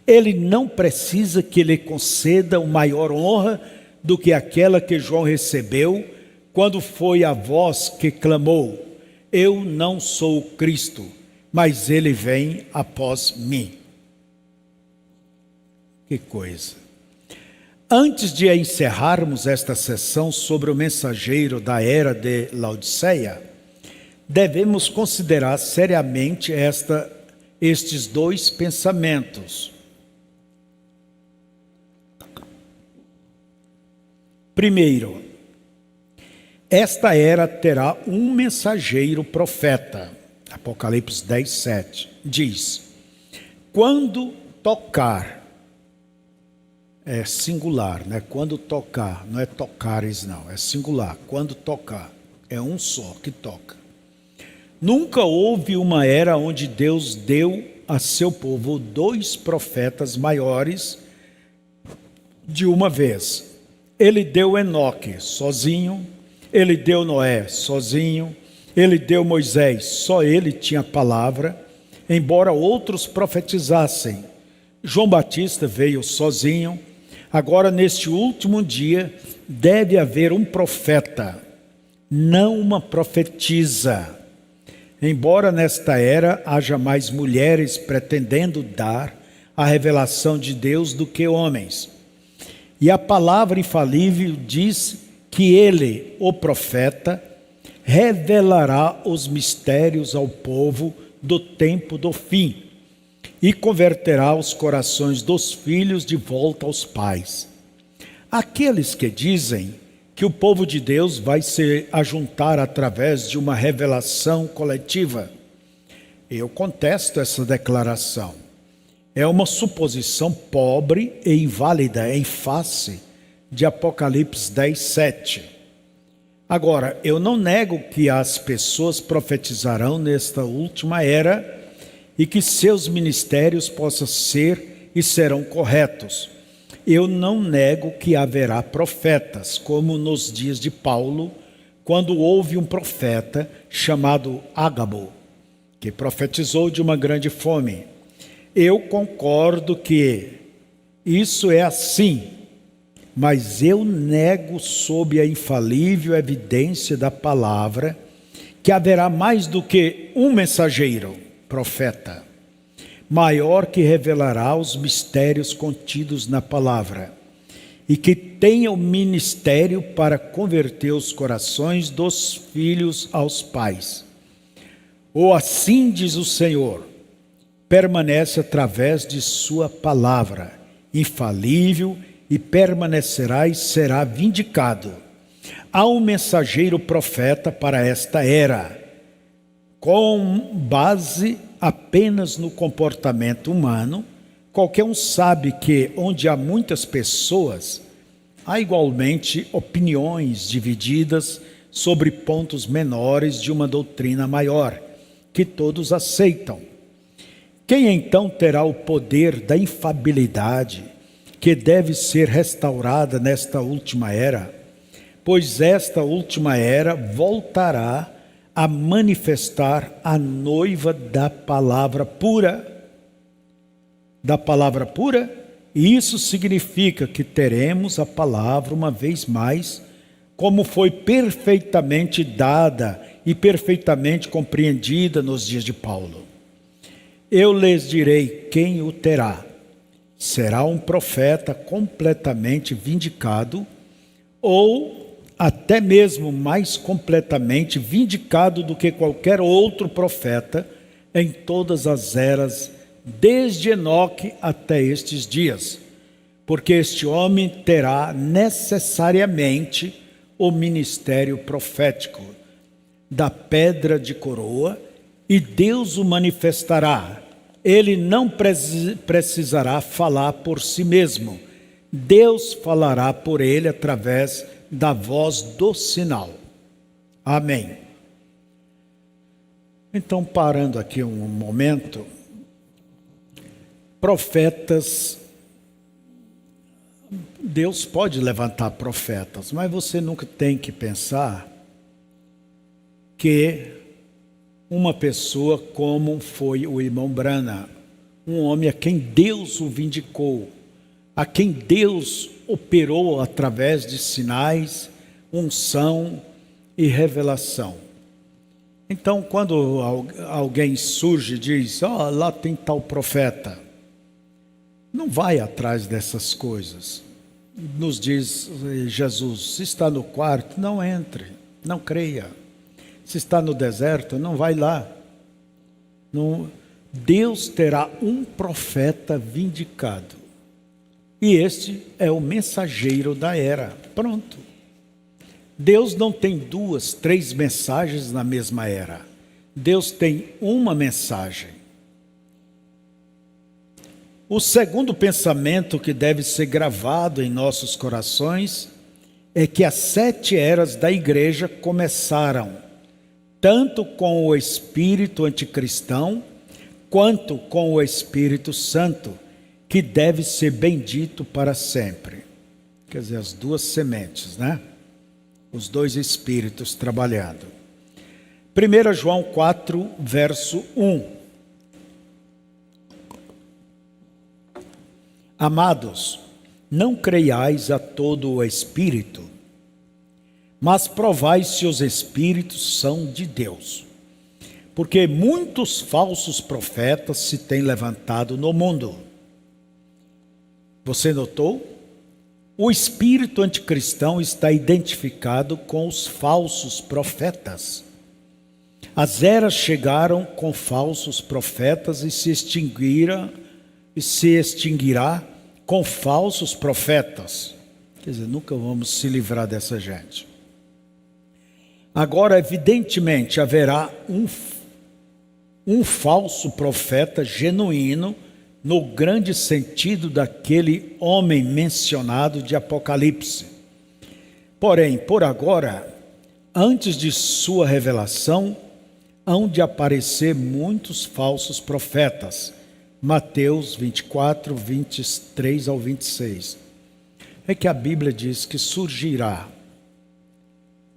A: Ele não precisa que lhe conceda uma maior honra do que aquela que João recebeu quando foi a voz que clamou: eu não sou o Cristo, mas ele vem após mim. Que coisa! Antes de encerrarmos esta sessão sobre o mensageiro da era de Laodiceia, devemos considerar seriamente estes dois pensamentos. Primeiro, esta era terá um mensageiro profeta. Apocalipse 10, 7 diz: quando tocar, é singular, né? Quando tocar, não é tocares não, é singular. Quando tocar, é um só que toca. Nunca houve uma era onde Deus deu a seu povo dois profetas maiores de uma vez. Ele deu Enoque sozinho, ele deu Noé sozinho, ele deu Moisés, só ele tinha palavra, embora outros profetizassem. João Batista veio sozinho. Agora, neste último dia, deve haver um profeta, não uma profetisa. Embora nesta era haja mais mulheres pretendendo dar a revelação de Deus do que homens. E a palavra infalível diz que ele, o profeta, revelará os mistérios ao povo do tempo do fim e converterá os corações dos filhos de volta aos pais. Aqueles que dizem que o povo de Deus vai se ajuntar através de uma revelação coletiva, eu contesto essa declaração. É uma suposição pobre e inválida em face de Apocalipse 10, 7. Agora, eu não nego que as pessoas profetizarão nesta última era e que seus ministérios possam ser e serão corretos. Eu não nego que haverá profetas, como nos dias de Paulo, quando houve um profeta chamado Ágabo, que profetizou de uma grande fome. Eu concordo que isso é assim, mas eu nego sob a infalível evidência da palavra que haverá mais do que um mensageiro, profeta, maior que revelará os mistérios contidos na palavra, e que tenha o ministério para converter os corações dos filhos aos pais. Ou assim diz o Senhor, permanece através de sua palavra, infalível, e permanecerá e será vindicado. Há um mensageiro profeta para esta era, com base apenas no comportamento humano. Qualquer um sabe que onde há muitas pessoas, há igualmente opiniões divididas sobre pontos menores de uma doutrina maior, que todos aceitam. Quem então terá o poder da infalibilidade que deve ser restaurada nesta última era? Pois esta última era voltará a manifestar a noiva da palavra pura. E isso significa que teremos a palavra uma vez mais, como foi perfeitamente dada e perfeitamente compreendida nos dias de Paulo. Eu lhes direi quem o terá. Será um profeta completamente vindicado, ou até mesmo mais completamente vindicado do que qualquer outro profeta em todas as eras, desde Enoque até estes dias, porque este homem terá necessariamente o ministério profético da pedra de coroa, e Deus o manifestará. Ele não precisará falar por si mesmo. Deus falará por ele através da voz do sinal. Amém. Então, parando aqui um momento, profetas, Deus pode levantar profetas, mas você nunca tem que pensar que uma pessoa como foi o irmão Branham, um homem a quem Deus o vindicou, a quem Deus operou através de sinais, unção e revelação. Então, quando alguém surge e diz, lá tem tal profeta, não vai atrás dessas coisas. Nos diz Jesus, se está no quarto, não entre, não creia. Se está no deserto, não vai lá. Não, Deus terá um profeta vindicado. E este é o mensageiro da era. Pronto. Deus não tem 2, 3 mensagens na mesma era. Deus tem uma mensagem. O segundo pensamento que deve ser gravado em nossos corações é que as 7 eras da igreja começaram tanto com o espírito anticristão, quanto com o Espírito Santo, que deve ser bendito para sempre. Quer dizer, as 2 sementes, né? Os 2 espíritos trabalhando. 1 João 4, verso 1. Amados, não creiais a todo o espírito, mas provai se os espíritos são de Deus. Porque muitos falsos profetas se têm levantado no mundo. Você notou? O espírito anticristão está identificado com os falsos profetas. As eras chegaram com falsos profetas e se extinguirá com falsos profetas. Quer dizer, nunca vamos se livrar dessa gente. Agora, evidentemente, haverá um falso profeta genuíno, no grande sentido daquele homem mencionado de Apocalipse. Porém, por agora, antes de sua revelação, hão de aparecer muitos falsos profetas. Mateus 24, 23 ao 26. É que a Bíblia diz que surgirá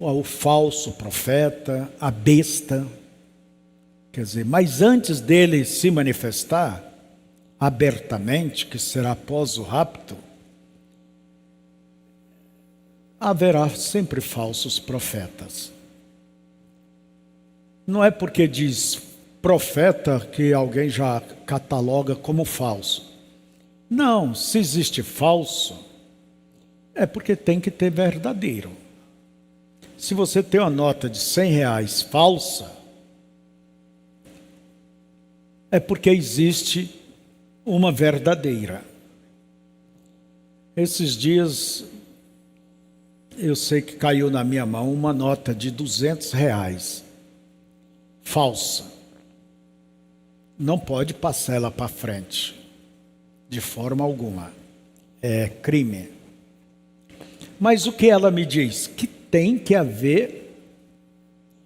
A: o falso profeta, a besta. Quer dizer, mas antes dele se manifestar abertamente, que será após o rapto, haverá sempre falsos profetas. Não é porque diz profeta que alguém já cataloga como falso. Não, se existe falso, é porque tem que ter verdadeiro. Se você tem uma nota de R$100 falsa, é porque existe uma verdadeira. Esses dias, eu sei que caiu na minha mão uma nota de R$200, falsa. Não pode passar ela para frente, de forma alguma. É crime. Mas o que ela me diz? Que tem que haver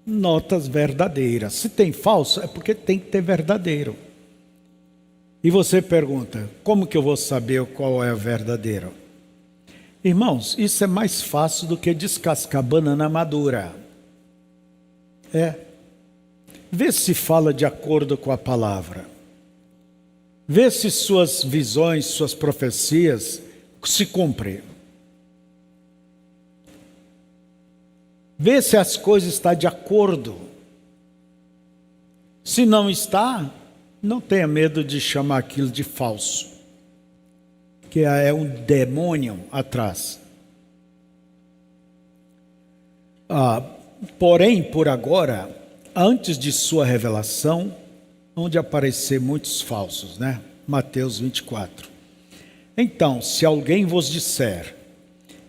A: notas verdadeiras. Se tem falso, é porque tem que ter verdadeiro. E você pergunta, como que eu vou saber qual é o verdadeiro? Irmãos, isso é mais fácil do que descascar banana madura. Vê se fala de acordo com a palavra. Vê se suas visões, suas profecias se cumprem. Vê se as coisas estão de acordo. Se não está, não tenha medo de chamar aquilo de falso, que é um demônio atrás. Porém, por agora, antes de sua revelação, hão de aparecer muitos falsos, né? Mateus 24. Então, se alguém vos disser,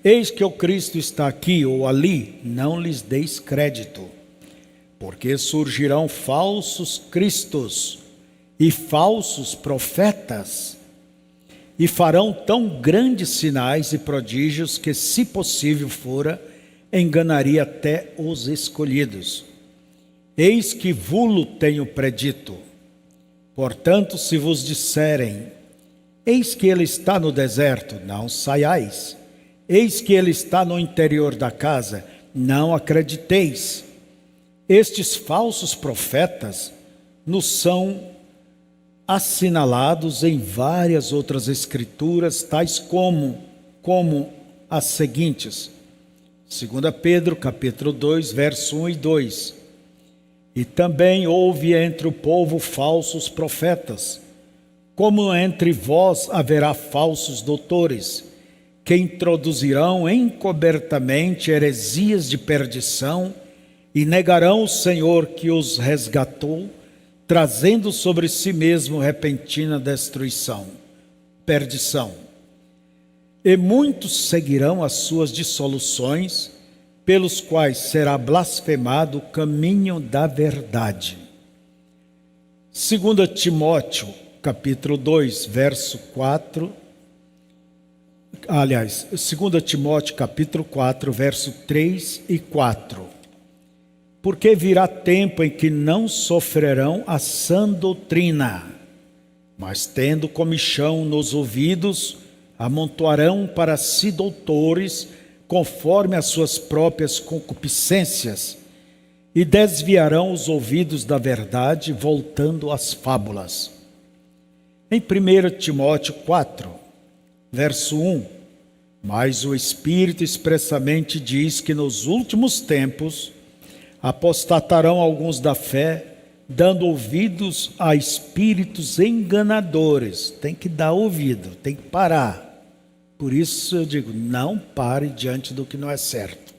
A: eis que o Cristo está aqui ou ali, não lhes deis crédito, porque surgirão falsos cristos e falsos profetas, e farão tão grandes sinais e prodígios que, se possível fora, enganaria até os escolhidos. Eis que vulo tenho predito. Portanto, se vos disserem, eis que ele está no deserto, não saiais. Eis que ele está no interior da casa, não acrediteis. Estes falsos profetas nos são assinalados em várias outras escrituras, tais como as seguintes. 2 Pedro, capítulo 2, verso 1 e 2. E também houve entre o povo falsos profetas, como entre vós haverá falsos doutores, que introduzirão encobertamente heresias de perdição e negarão o Senhor que os resgatou, trazendo sobre si mesmo repentina perdição. E muitos seguirão as suas dissoluções, pelos quais será blasfemado o caminho da verdade. 2 Timóteo, capítulo 2, verso 4. Aliás, 2 Timóteo capítulo 4, verso 3 e 4. Porque virá tempo em que não sofrerão a sã doutrina, mas tendo comichão nos ouvidos, amontoarão para si doutores, conforme as suas próprias concupiscências, e desviarão os ouvidos da verdade, voltando às fábulas. Em 1 Timóteo 4, verso 1, mas o Espírito expressamente diz que nos últimos tempos apostatarão alguns da fé, dando ouvidos a espíritos enganadores. Tem que dar ouvido, tem que parar. Por isso eu digo, não pare diante do que não é certo.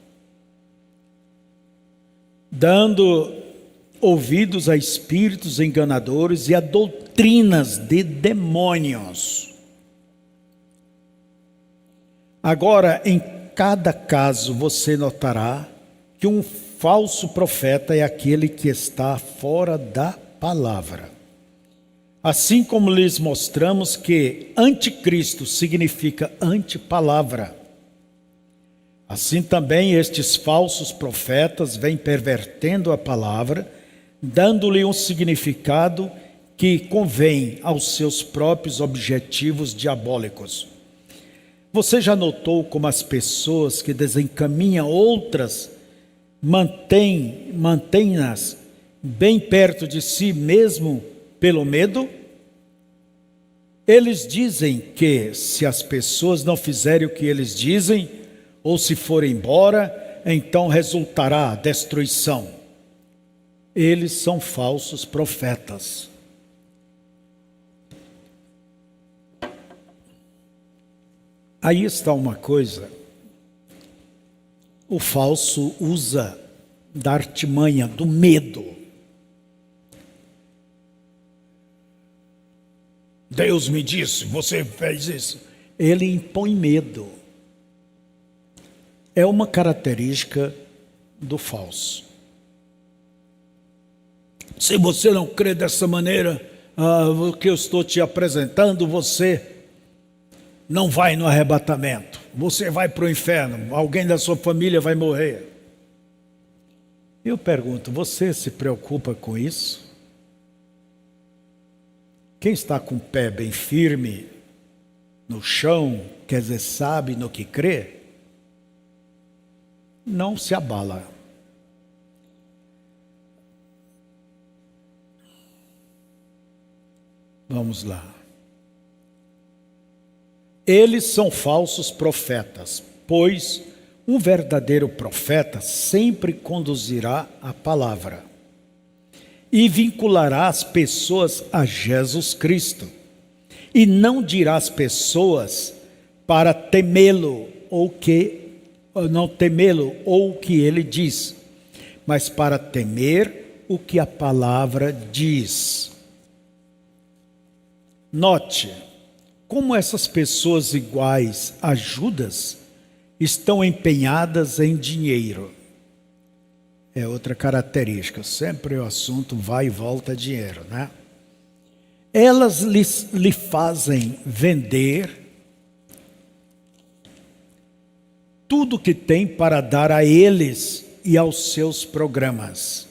A: Dando ouvidos a espíritos enganadores e a doutrinas de demônios. Agora, em cada caso, você notará que um falso profeta é aquele que está fora da palavra. Assim como lhes mostramos que anticristo significa antipalavra, assim também estes falsos profetas vêm pervertendo a palavra, dando-lhe um significado que convém aos seus próprios objetivos diabólicos. Você já notou como as pessoas que desencaminham outras mantém-nas bem perto de si mesmo pelo medo? Eles dizem que se as pessoas não fizerem o que eles dizem, ou se forem embora, então resultará destruição. Eles são falsos profetas. Aí está uma coisa. O falso usa da artimanha, do medo. Deus me disse, você fez isso. Ele impõe medo. É uma característica do falso. Se você não crê dessa maneira, o que eu estou te apresentando, você não vai no arrebatamento. Você vai para o inferno. Alguém da sua família vai morrer. Eu pergunto, você se preocupa com isso? Quem está com o pé bem firme no chão, quer dizer, sabe no que crê, não se abala. Vamos lá. Eles são falsos profetas, pois um verdadeiro profeta sempre conduzirá a palavra e vinculará as pessoas a Jesus Cristo, e não dirá às pessoas para temê-lo ou o que ele diz, mas para temer o que a palavra diz. Note como essas pessoas iguais a Judas estão empenhadas em dinheiro. É outra característica, sempre o assunto vai e volta dinheiro, né? Elas lhe fazem vender tudo que tem para dar a eles e aos seus programas.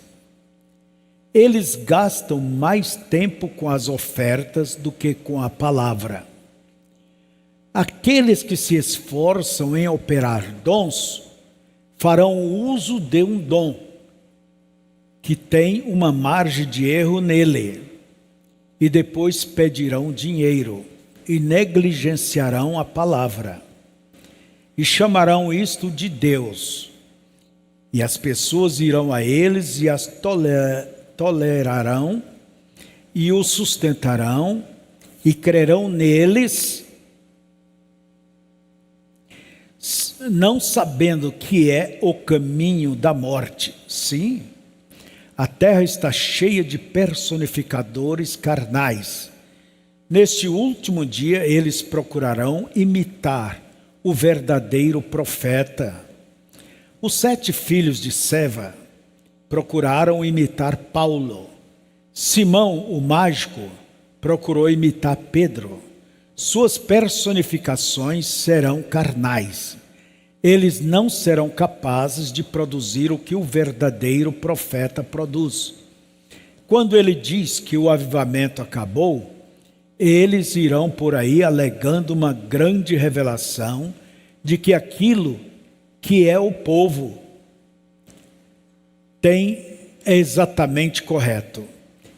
A: Eles gastam mais tempo com as ofertas do que com a palavra. Aqueles que se esforçam em operar dons farão uso de um dom que tem uma margem de erro nele, e depois pedirão dinheiro e negligenciarão a palavra e chamarão isto de Deus, e as pessoas irão a eles e as tolerarão e os sustentarão e crerão neles, não sabendo que é o caminho da morte. Sim, a terra está cheia de personificadores carnais. Neste último dia eles procurarão imitar o verdadeiro profeta. Os 7 filhos de Seva procuraram imitar Paulo. Simão, o mágico, procurou imitar Pedro. Suas personificações serão carnais. Eles não serão capazes de produzir o que o verdadeiro profeta produz. Quando ele diz que o avivamento acabou, eles irão por aí alegando uma grande revelação de que aquilo que é o povo é exatamente correto,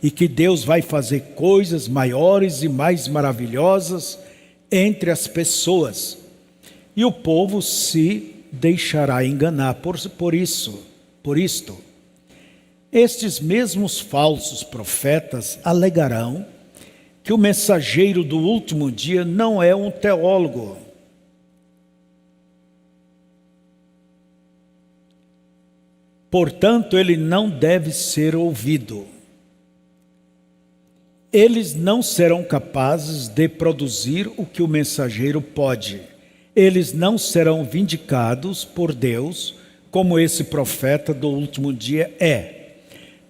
A: e que Deus vai fazer coisas maiores e mais maravilhosas entre as pessoas. E o povo se deixará enganar por isto. Estes mesmos falsos profetas alegarão que o mensageiro do último dia não é um teólogo. Portanto, ele não deve ser ouvido. Eles não serão capazes de produzir o que o mensageiro pode. Eles não serão vindicados por Deus como esse profeta do último dia é.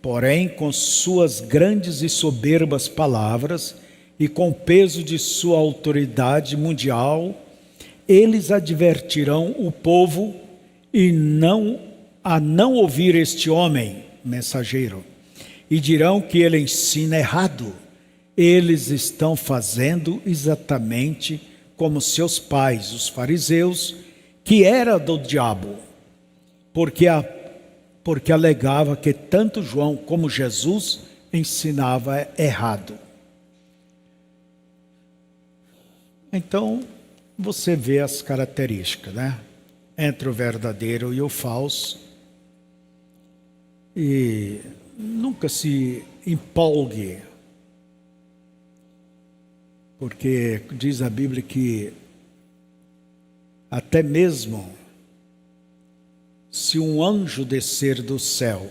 A: Porém, com suas grandes e soberbas palavras e com o peso de sua autoridade mundial, eles advertirão o povo a não ouvir este homem, mensageiro, e dirão que ele ensina errado. Eles estão fazendo exatamente como seus pais, os fariseus, que era do diabo, porque porque alegava que tanto João como Jesus ensinava errado. Então, você vê as características, né? Entre o verdadeiro e o falso. E nunca se empolgue, porque diz a Bíblia que até mesmo se um anjo descer do céu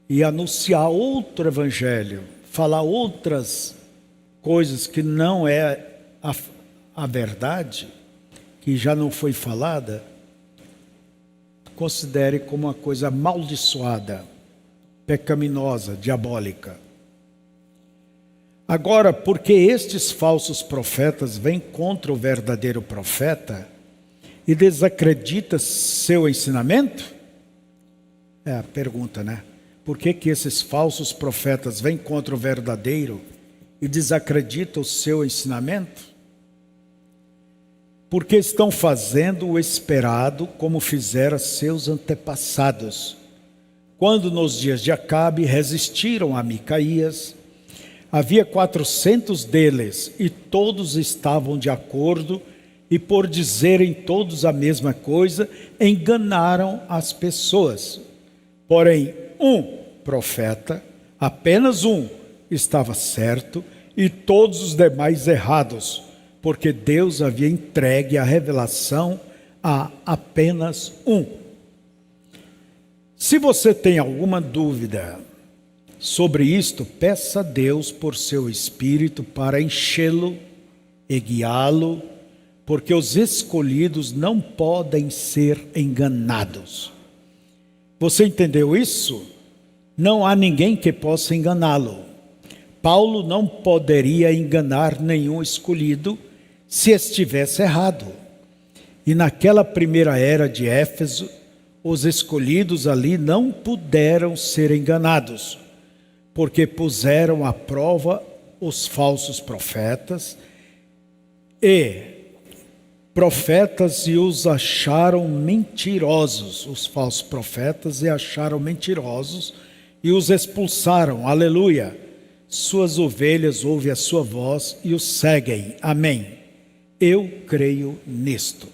A: e anunciar outro evangelho, falar outras coisas que não é a verdade, que já não foi falada, considere como uma coisa amaldiçoada, pecaminosa, diabólica. Agora, porque estes falsos profetas vêm contra o verdadeiro profeta e desacreditam seu ensinamento? É a pergunta, né? Por que esses falsos profetas vêm contra o verdadeiro e desacreditam o seu ensinamento? Porque estão fazendo o esperado como fizeram seus antepassados, quando nos dias de Acabe resistiram a Micaías. Havia 400 deles e todos estavam de acordo, e por dizerem todos a mesma coisa, enganaram as pessoas. Porém, um profeta, apenas um, estava certo e todos os demais errados, porque Deus havia entregue a revelação a apenas um. Se você tem alguma dúvida sobre isto, peça a Deus por seu Espírito para enchê-lo e guiá-lo, porque os escolhidos não podem ser enganados. Você entendeu isso? Não há ninguém que possa enganá-lo. Paulo não poderia enganar nenhum escolhido se estivesse errado. E naquela primeira era de Éfeso, os escolhidos ali não puderam ser enganados, porque puseram à prova os falsos profetas e os acharam mentirosos, os falsos profetas, e acharam mentirosos e os expulsaram. Aleluia! Suas ovelhas ouvem a sua voz e os seguem. Amém. Eu creio nisto.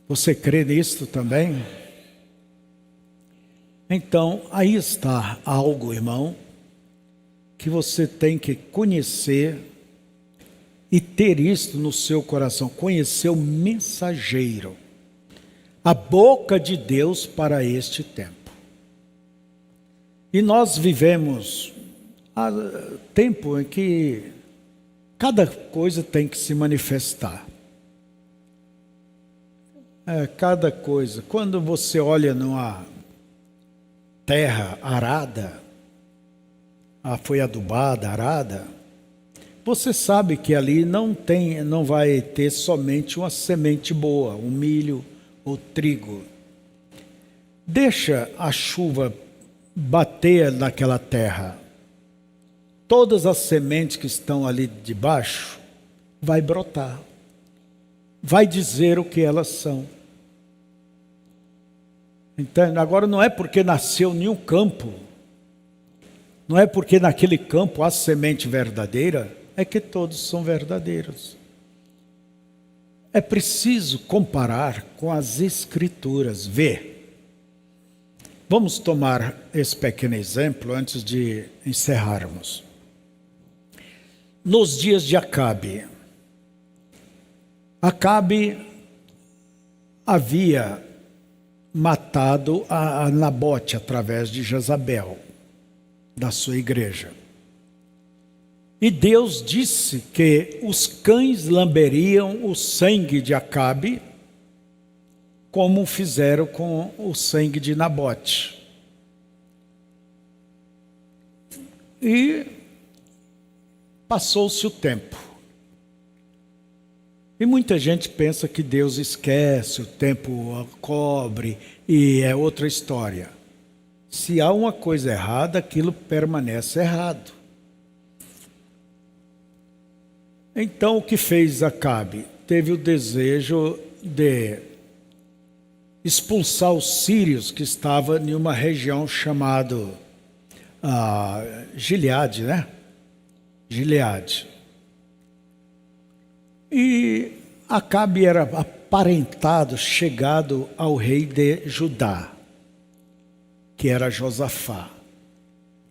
A: Você crê nisto também? Então, aí está algo, irmão, que você tem que conhecer e ter isto no seu coração. Conhecer o mensageiro, a boca de Deus para este tempo. E nós vivemos tempo em que cada coisa tem que se manifestar. Cada coisa. Quando você olha numa terra arada, foi adubada, arada, você sabe que ali não vai ter somente uma semente boa, um milho ou trigo. Deixa a chuva bater naquela terra. Todas as sementes que estão ali debaixo vai brotar. Vai dizer o que elas são. Então, agora não é porque nasceu em um campo, não é porque naquele campo há semente verdadeira, é que todos são verdadeiros. É preciso comparar com as Escrituras, ver. Vamos tomar esse pequeno exemplo antes de encerrarmos. Nos dias de Acabe, Acabe havia matado a Nabote através de Jezabel, da sua igreja. E Deus disse que os cães lamberiam o sangue de Acabe, como fizeram com o sangue de Nabote. E passou-se o tempo. E muita gente pensa que Deus esquece, o tempo cobre, e é outra história. Se há uma coisa errada, aquilo permanece errado. Então, o que fez Acabe? Teve o desejo de expulsar os sírios que estavam em uma região chamada Gileade, né? Gileade. E Acabe era aparentado, chegado ao rei de Judá, que era Josafá,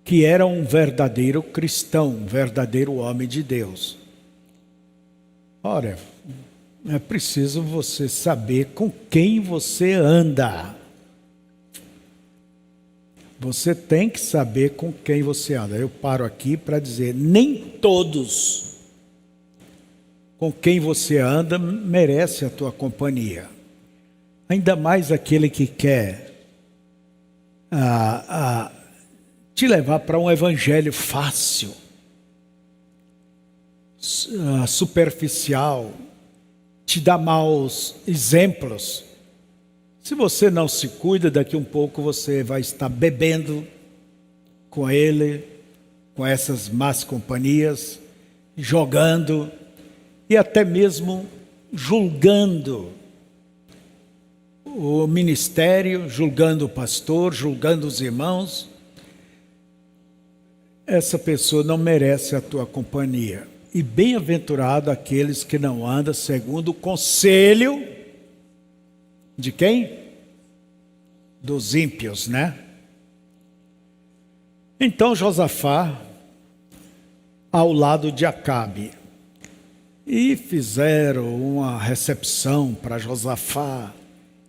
A: que era um verdadeiro cristão, um verdadeiro homem de Deus. Ora, é preciso você saber com quem você anda. Você tem que saber com quem você anda. Eu paro aqui para dizer, nem todos com quem você anda merece a tua companhia. Ainda mais aquele que quer te levar para um evangelho fácil, superficial, te dá maus exemplos. Se você não se cuida, daqui um pouco você vai estar bebendo com ele, com essas más companhias, jogando e até mesmo julgando o ministério, julgando o pastor, julgando os irmãos. Essa pessoa não merece a tua companhia. E bem-aventurado aqueles que não andam segundo o conselho de quem? Dos ímpios, né? Então Josafá, ao lado de Acabe, e fizeram uma recepção para Josafá,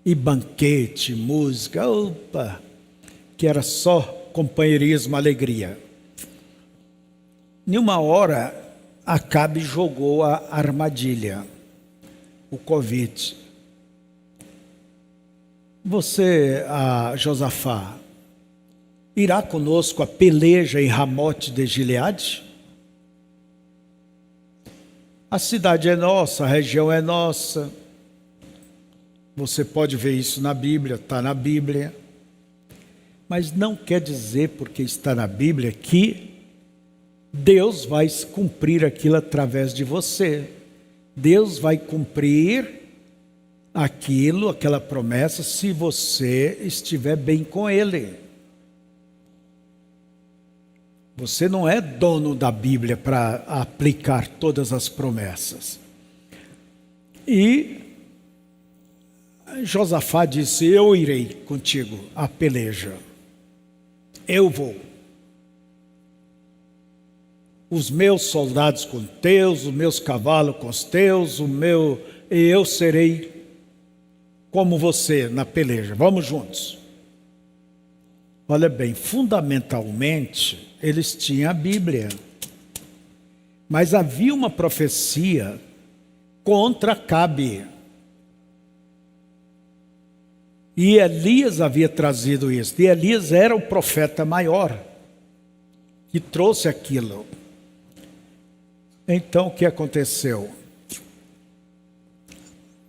A: e banquete, música, opa, que era só companheirismo, alegria. Em uma hora, Acabe jogou a armadilha, o convite. Você, Josafá, irá conosco a peleja em Ramote de Gileade? A cidade é nossa, a região é nossa. Você pode ver isso na Bíblia, está na Bíblia. Mas não quer dizer, porque está na Bíblia, que Deus vai cumprir aquilo através de você. Deus vai cumprir aquilo, aquela promessa, se você estiver bem com Ele. Você não é dono da Bíblia para aplicar todas as promessas. E Josafá disse, eu irei contigo à peleja. Eu vou. Os meus soldados com teus, os meus cavalos com os teus, e eu serei como você na peleja. Vamos juntos. Olha bem, fundamentalmente, eles tinham a Bíblia. Mas havia uma profecia contra Acabe. E Elias havia trazido isso. E Elias era o profeta maior que trouxe aquilo. Então, o que aconteceu?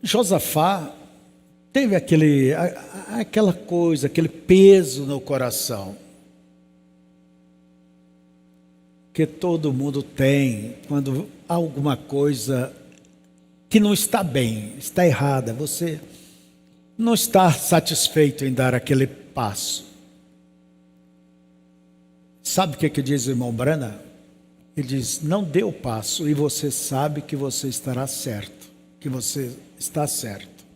A: Josafá teve aquela coisa, aquele peso no coração, que todo mundo tem, quando há alguma coisa que não está bem, está errada, você não está satisfeito em dar aquele passo. Sabe o que diz o irmão Brana? Ele diz, não dê o passo e você sabe que você estará certo, que você está certo.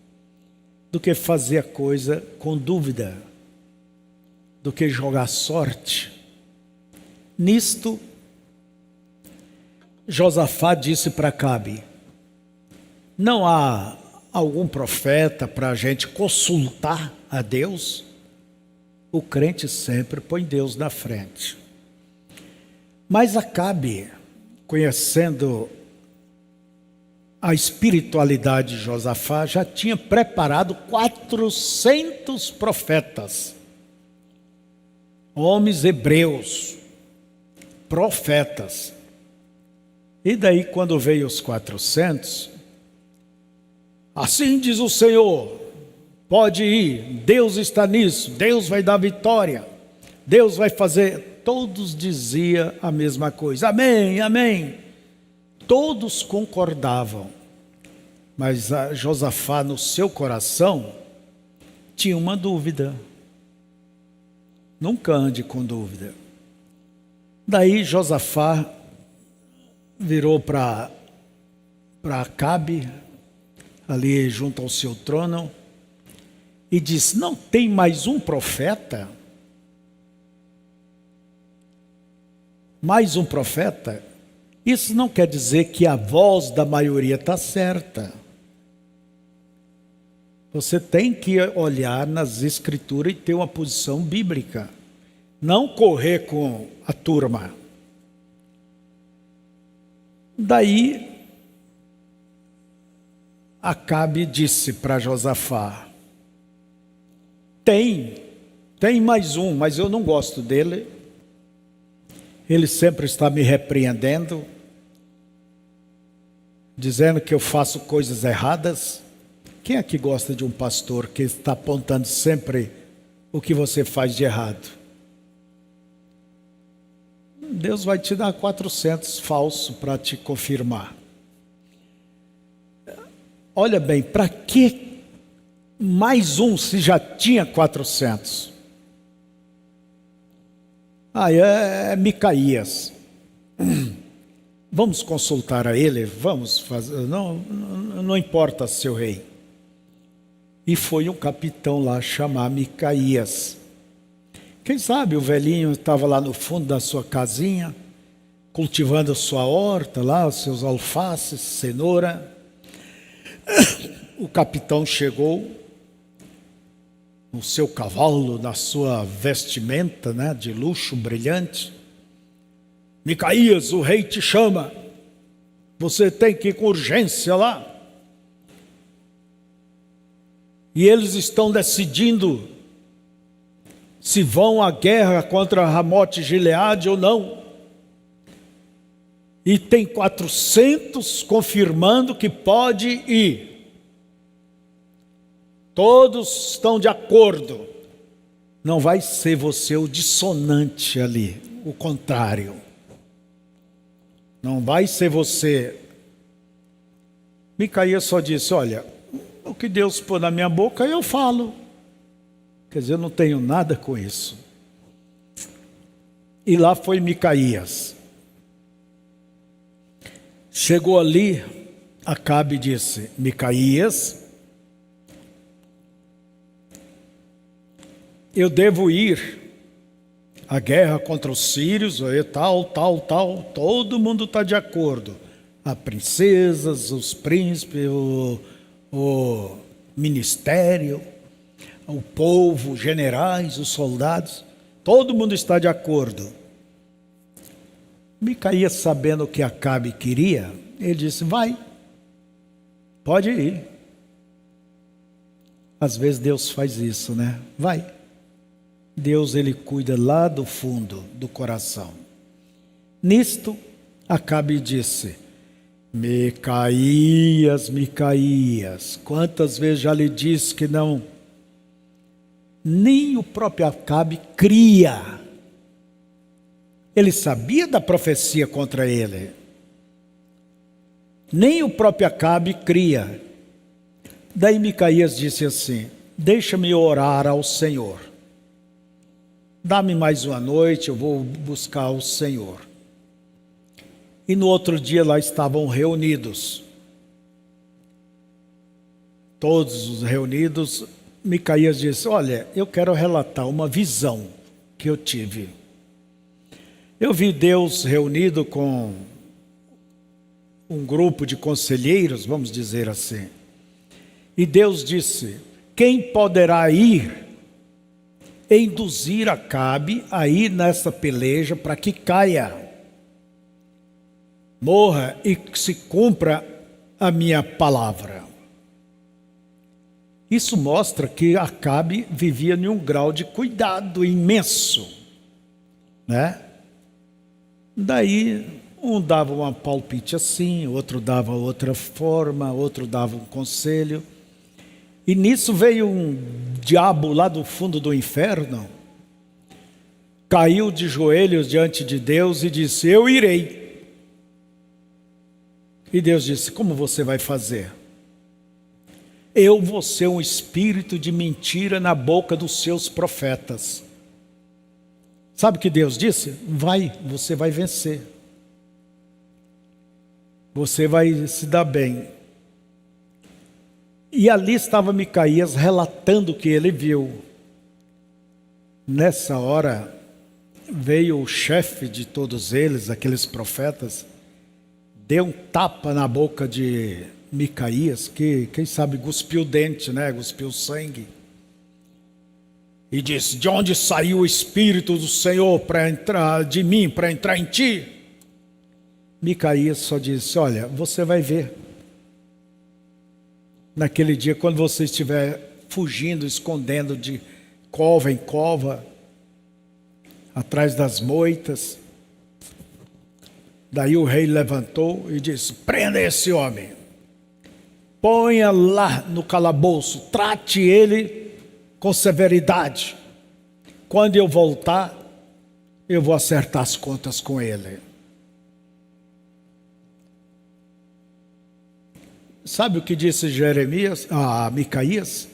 A: Do que fazer a coisa com dúvida, do que jogar sorte. Nisto, Josafá disse para Acabe, não há algum profeta para a gente consultar a Deus? O crente sempre põe Deus na frente. Mas Acabe, conhecendo a espiritualidade de Josafá, já tinha preparado 400 profetas, homens hebreus, profetas. E daí, quando veio os 400, assim diz o Senhor, pode ir, Deus está nisso, Deus vai dar vitória, Deus vai fazer. Todos diziam a mesma coisa, amém, amém. Todos concordavam, mas Josafá no seu coração tinha uma dúvida. Nunca ande com dúvida. Daí Josafá virou para Acabe, ali junto ao seu trono, e disse: não tem mais um profeta? Mais um profeta? Isso não quer dizer que a voz da maioria está certa. Você tem que olhar nas escrituras e ter uma posição bíblica. Não correr com a turma. Daí, Acabe disse para Josafá: tem mais um, mas eu não gosto dele. Ele sempre está me repreendendo, dizendo que eu faço coisas erradas. Quem é que gosta de um pastor que está apontando sempre o que você faz de errado? Deus vai te dar 400 falsos para te confirmar. Olha bem, para que mais um se já tinha 400? É Micaías. Vamos consultar a ele, vamos fazer, não importa, seu rei. E foi um capitão lá chamar Micaías. Quem sabe o velhinho estava lá no fundo da sua casinha, cultivando a sua horta lá, os seus alfaces, cenoura. O capitão chegou no seu cavalo, na sua vestimenta, né, de luxo brilhante. Micaías, o rei te chama. Você tem que ir com urgência lá. E eles estão decidindo se vão à guerra contra Ramote Gileade ou não. E tem 400 confirmando que pode ir. Todos estão de acordo. Não vai ser você o dissonante ali, o contrário. Não vai ser você. Micaías só disse: olha, o que Deus pôr na minha boca eu falo. Quer dizer, eu não tenho nada com isso. E lá foi Micaías. Chegou ali, Acabe disse: Micaías, eu devo ir à guerra contra os sírios, tal. Todo mundo está de acordo. As princesas, os príncipes, o ministério, o povo, os generais, os soldados. Todo mundo está de acordo. Micaías, sabendo o que Acabe queria, ele disse: vai, pode ir. Às vezes Deus faz isso, né? Vai. Deus, ele cuida lá do fundo do coração. Nisto, Acabe disse: Micaías, quantas vezes já lhe disse que não? Nem o próprio Acabe cria. Ele sabia da profecia contra ele. Nem o próprio Acabe cria. Daí Micaías disse assim: deixa-me orar ao Senhor. Dá-me mais uma noite, eu vou buscar o Senhor. E no outro dia lá estavam reunidos. Todos os reunidos. Micaías disse: olha, eu quero relatar uma visão que eu tive. Eu vi Deus reunido com um grupo de conselheiros, vamos dizer assim. E Deus disse: quem poderá ir e induzir Acabe a ir nessa peleja para que caia, morra e se cumpra a minha palavra? Isso mostra que Acabe vivia em um grau de cuidado imenso, né? Daí, um dava um palpite assim, outro dava outra forma, outro dava um conselho. E nisso veio um diabo lá do fundo do inferno, caiu de joelhos diante de Deus e disse: eu irei. E Deus disse: como você vai fazer? eu vou ser um espírito de mentira na boca dos seus profetas. Sabe o que Deus disse? Você vai vencer. Você vai se dar bem. E ali estava Micaías relatando o que ele viu. Nessa hora, veio o chefe de todos eles, aqueles profetas, deu um tapa na boca de Micaías, que, quem sabe, cuspiu o dente, né? Cuspiu sangue. E disse: de onde saiu o Espírito do Senhor para entrar de mim, para entrar em ti? Micaías só disse: olha, você vai ver. Naquele dia, quando você estiver fugindo, escondendo de cova em cova, atrás das moitas. Daí o rei levantou e disse: prenda esse homem, ponha lá no calabouço, trate ele com severidade. Quando eu voltar, eu vou acertar as contas com ele. Sabe o que disse Micaías?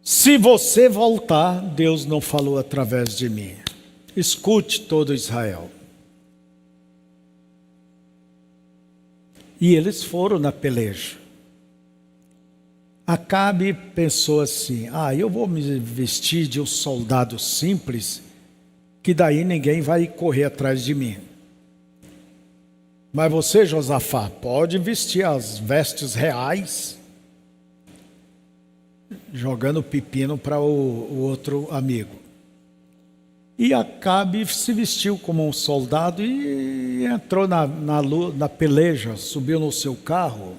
A: Se você voltar, Deus não falou através de mim. Escute todo Israel. E eles foram na peleja. Acabe pensou assim: eu vou me vestir de um soldado simples, que daí ninguém vai correr atrás de mim. Mas você, Josafá, pode vestir as vestes reais, jogando pepino para o outro amigo. E Acabe se vestiu como um soldado e entrou na peleja, subiu no seu carro.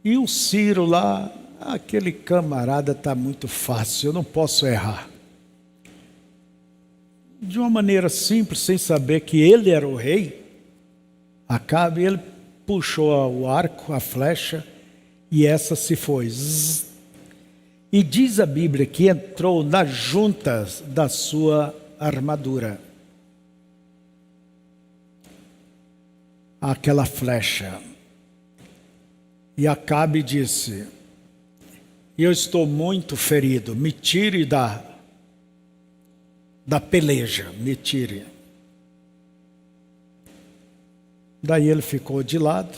A: E o Ciro lá, aquele camarada está muito fácil, eu não posso errar. De uma maneira simples, sem saber que ele era o rei, Acabe, ele puxou o arco, a flecha, e essa se foi. Zzz. E diz a Bíblia que entrou nas juntas da sua armadura. Aquela flecha. E Acabe disse: eu estou muito ferido, me tire da peleja, me tire. Daí ele ficou de lado,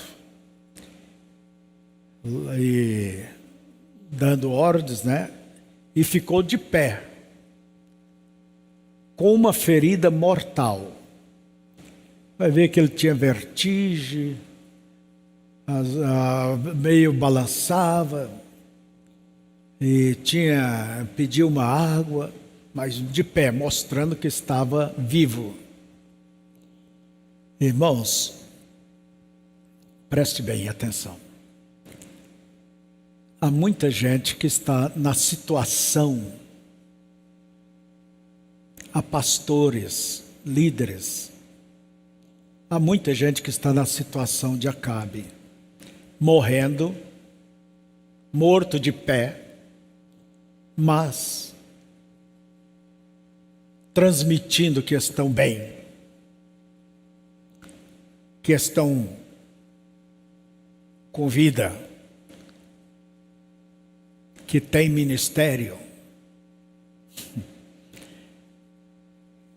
A: e dando ordens, né? E ficou de pé, com uma ferida mortal. Vai ver que ele tinha vertigem, meio balançava, e pediu uma água, mas de pé, mostrando que estava vivo. Irmãos, preste bem atenção. Há muita gente que está na situação, há pastores, líderes, há muita gente que está na situação de Acabe, morrendo, morto de pé, mas transmitindo que estão bem, que estão com vida, que tem ministério.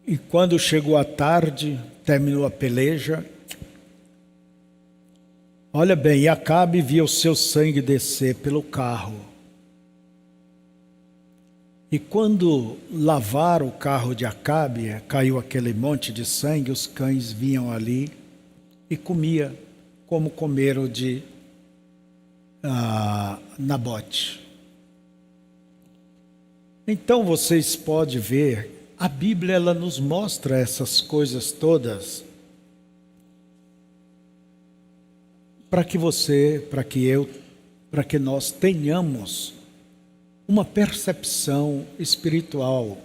A: E quando chegou a tarde, terminou a peleja, olha bem, Acabe viu o seu sangue descer pelo carro. E quando lavaram o carro de Acabe, caiu aquele monte de sangue, os cães vinham ali e comia, como comeram de Nabote. Então vocês podem ver, a Bíblia ela nos mostra essas coisas todas, para que você, para que eu, para que nós tenhamos uma percepção espiritual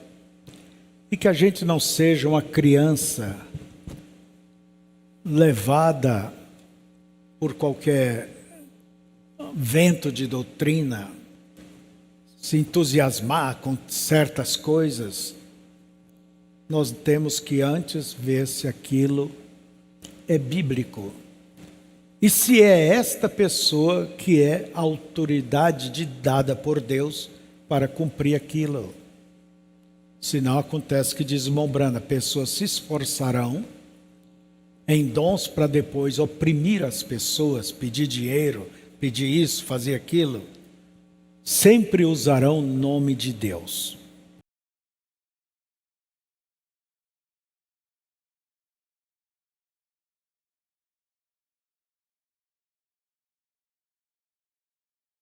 A: e que a gente não seja uma criança levada por qualquer vento de doutrina, se entusiasmar com certas coisas. Nós temos que antes ver se aquilo é bíblico. E se é esta pessoa que é a autoridade dada por Deus para cumprir aquilo. Senão acontece que diz irmão Brana, pessoas se esforçarão em dons para depois oprimir as pessoas, pedir dinheiro, pedir isso, fazer aquilo. Sempre usarão o nome de Deus.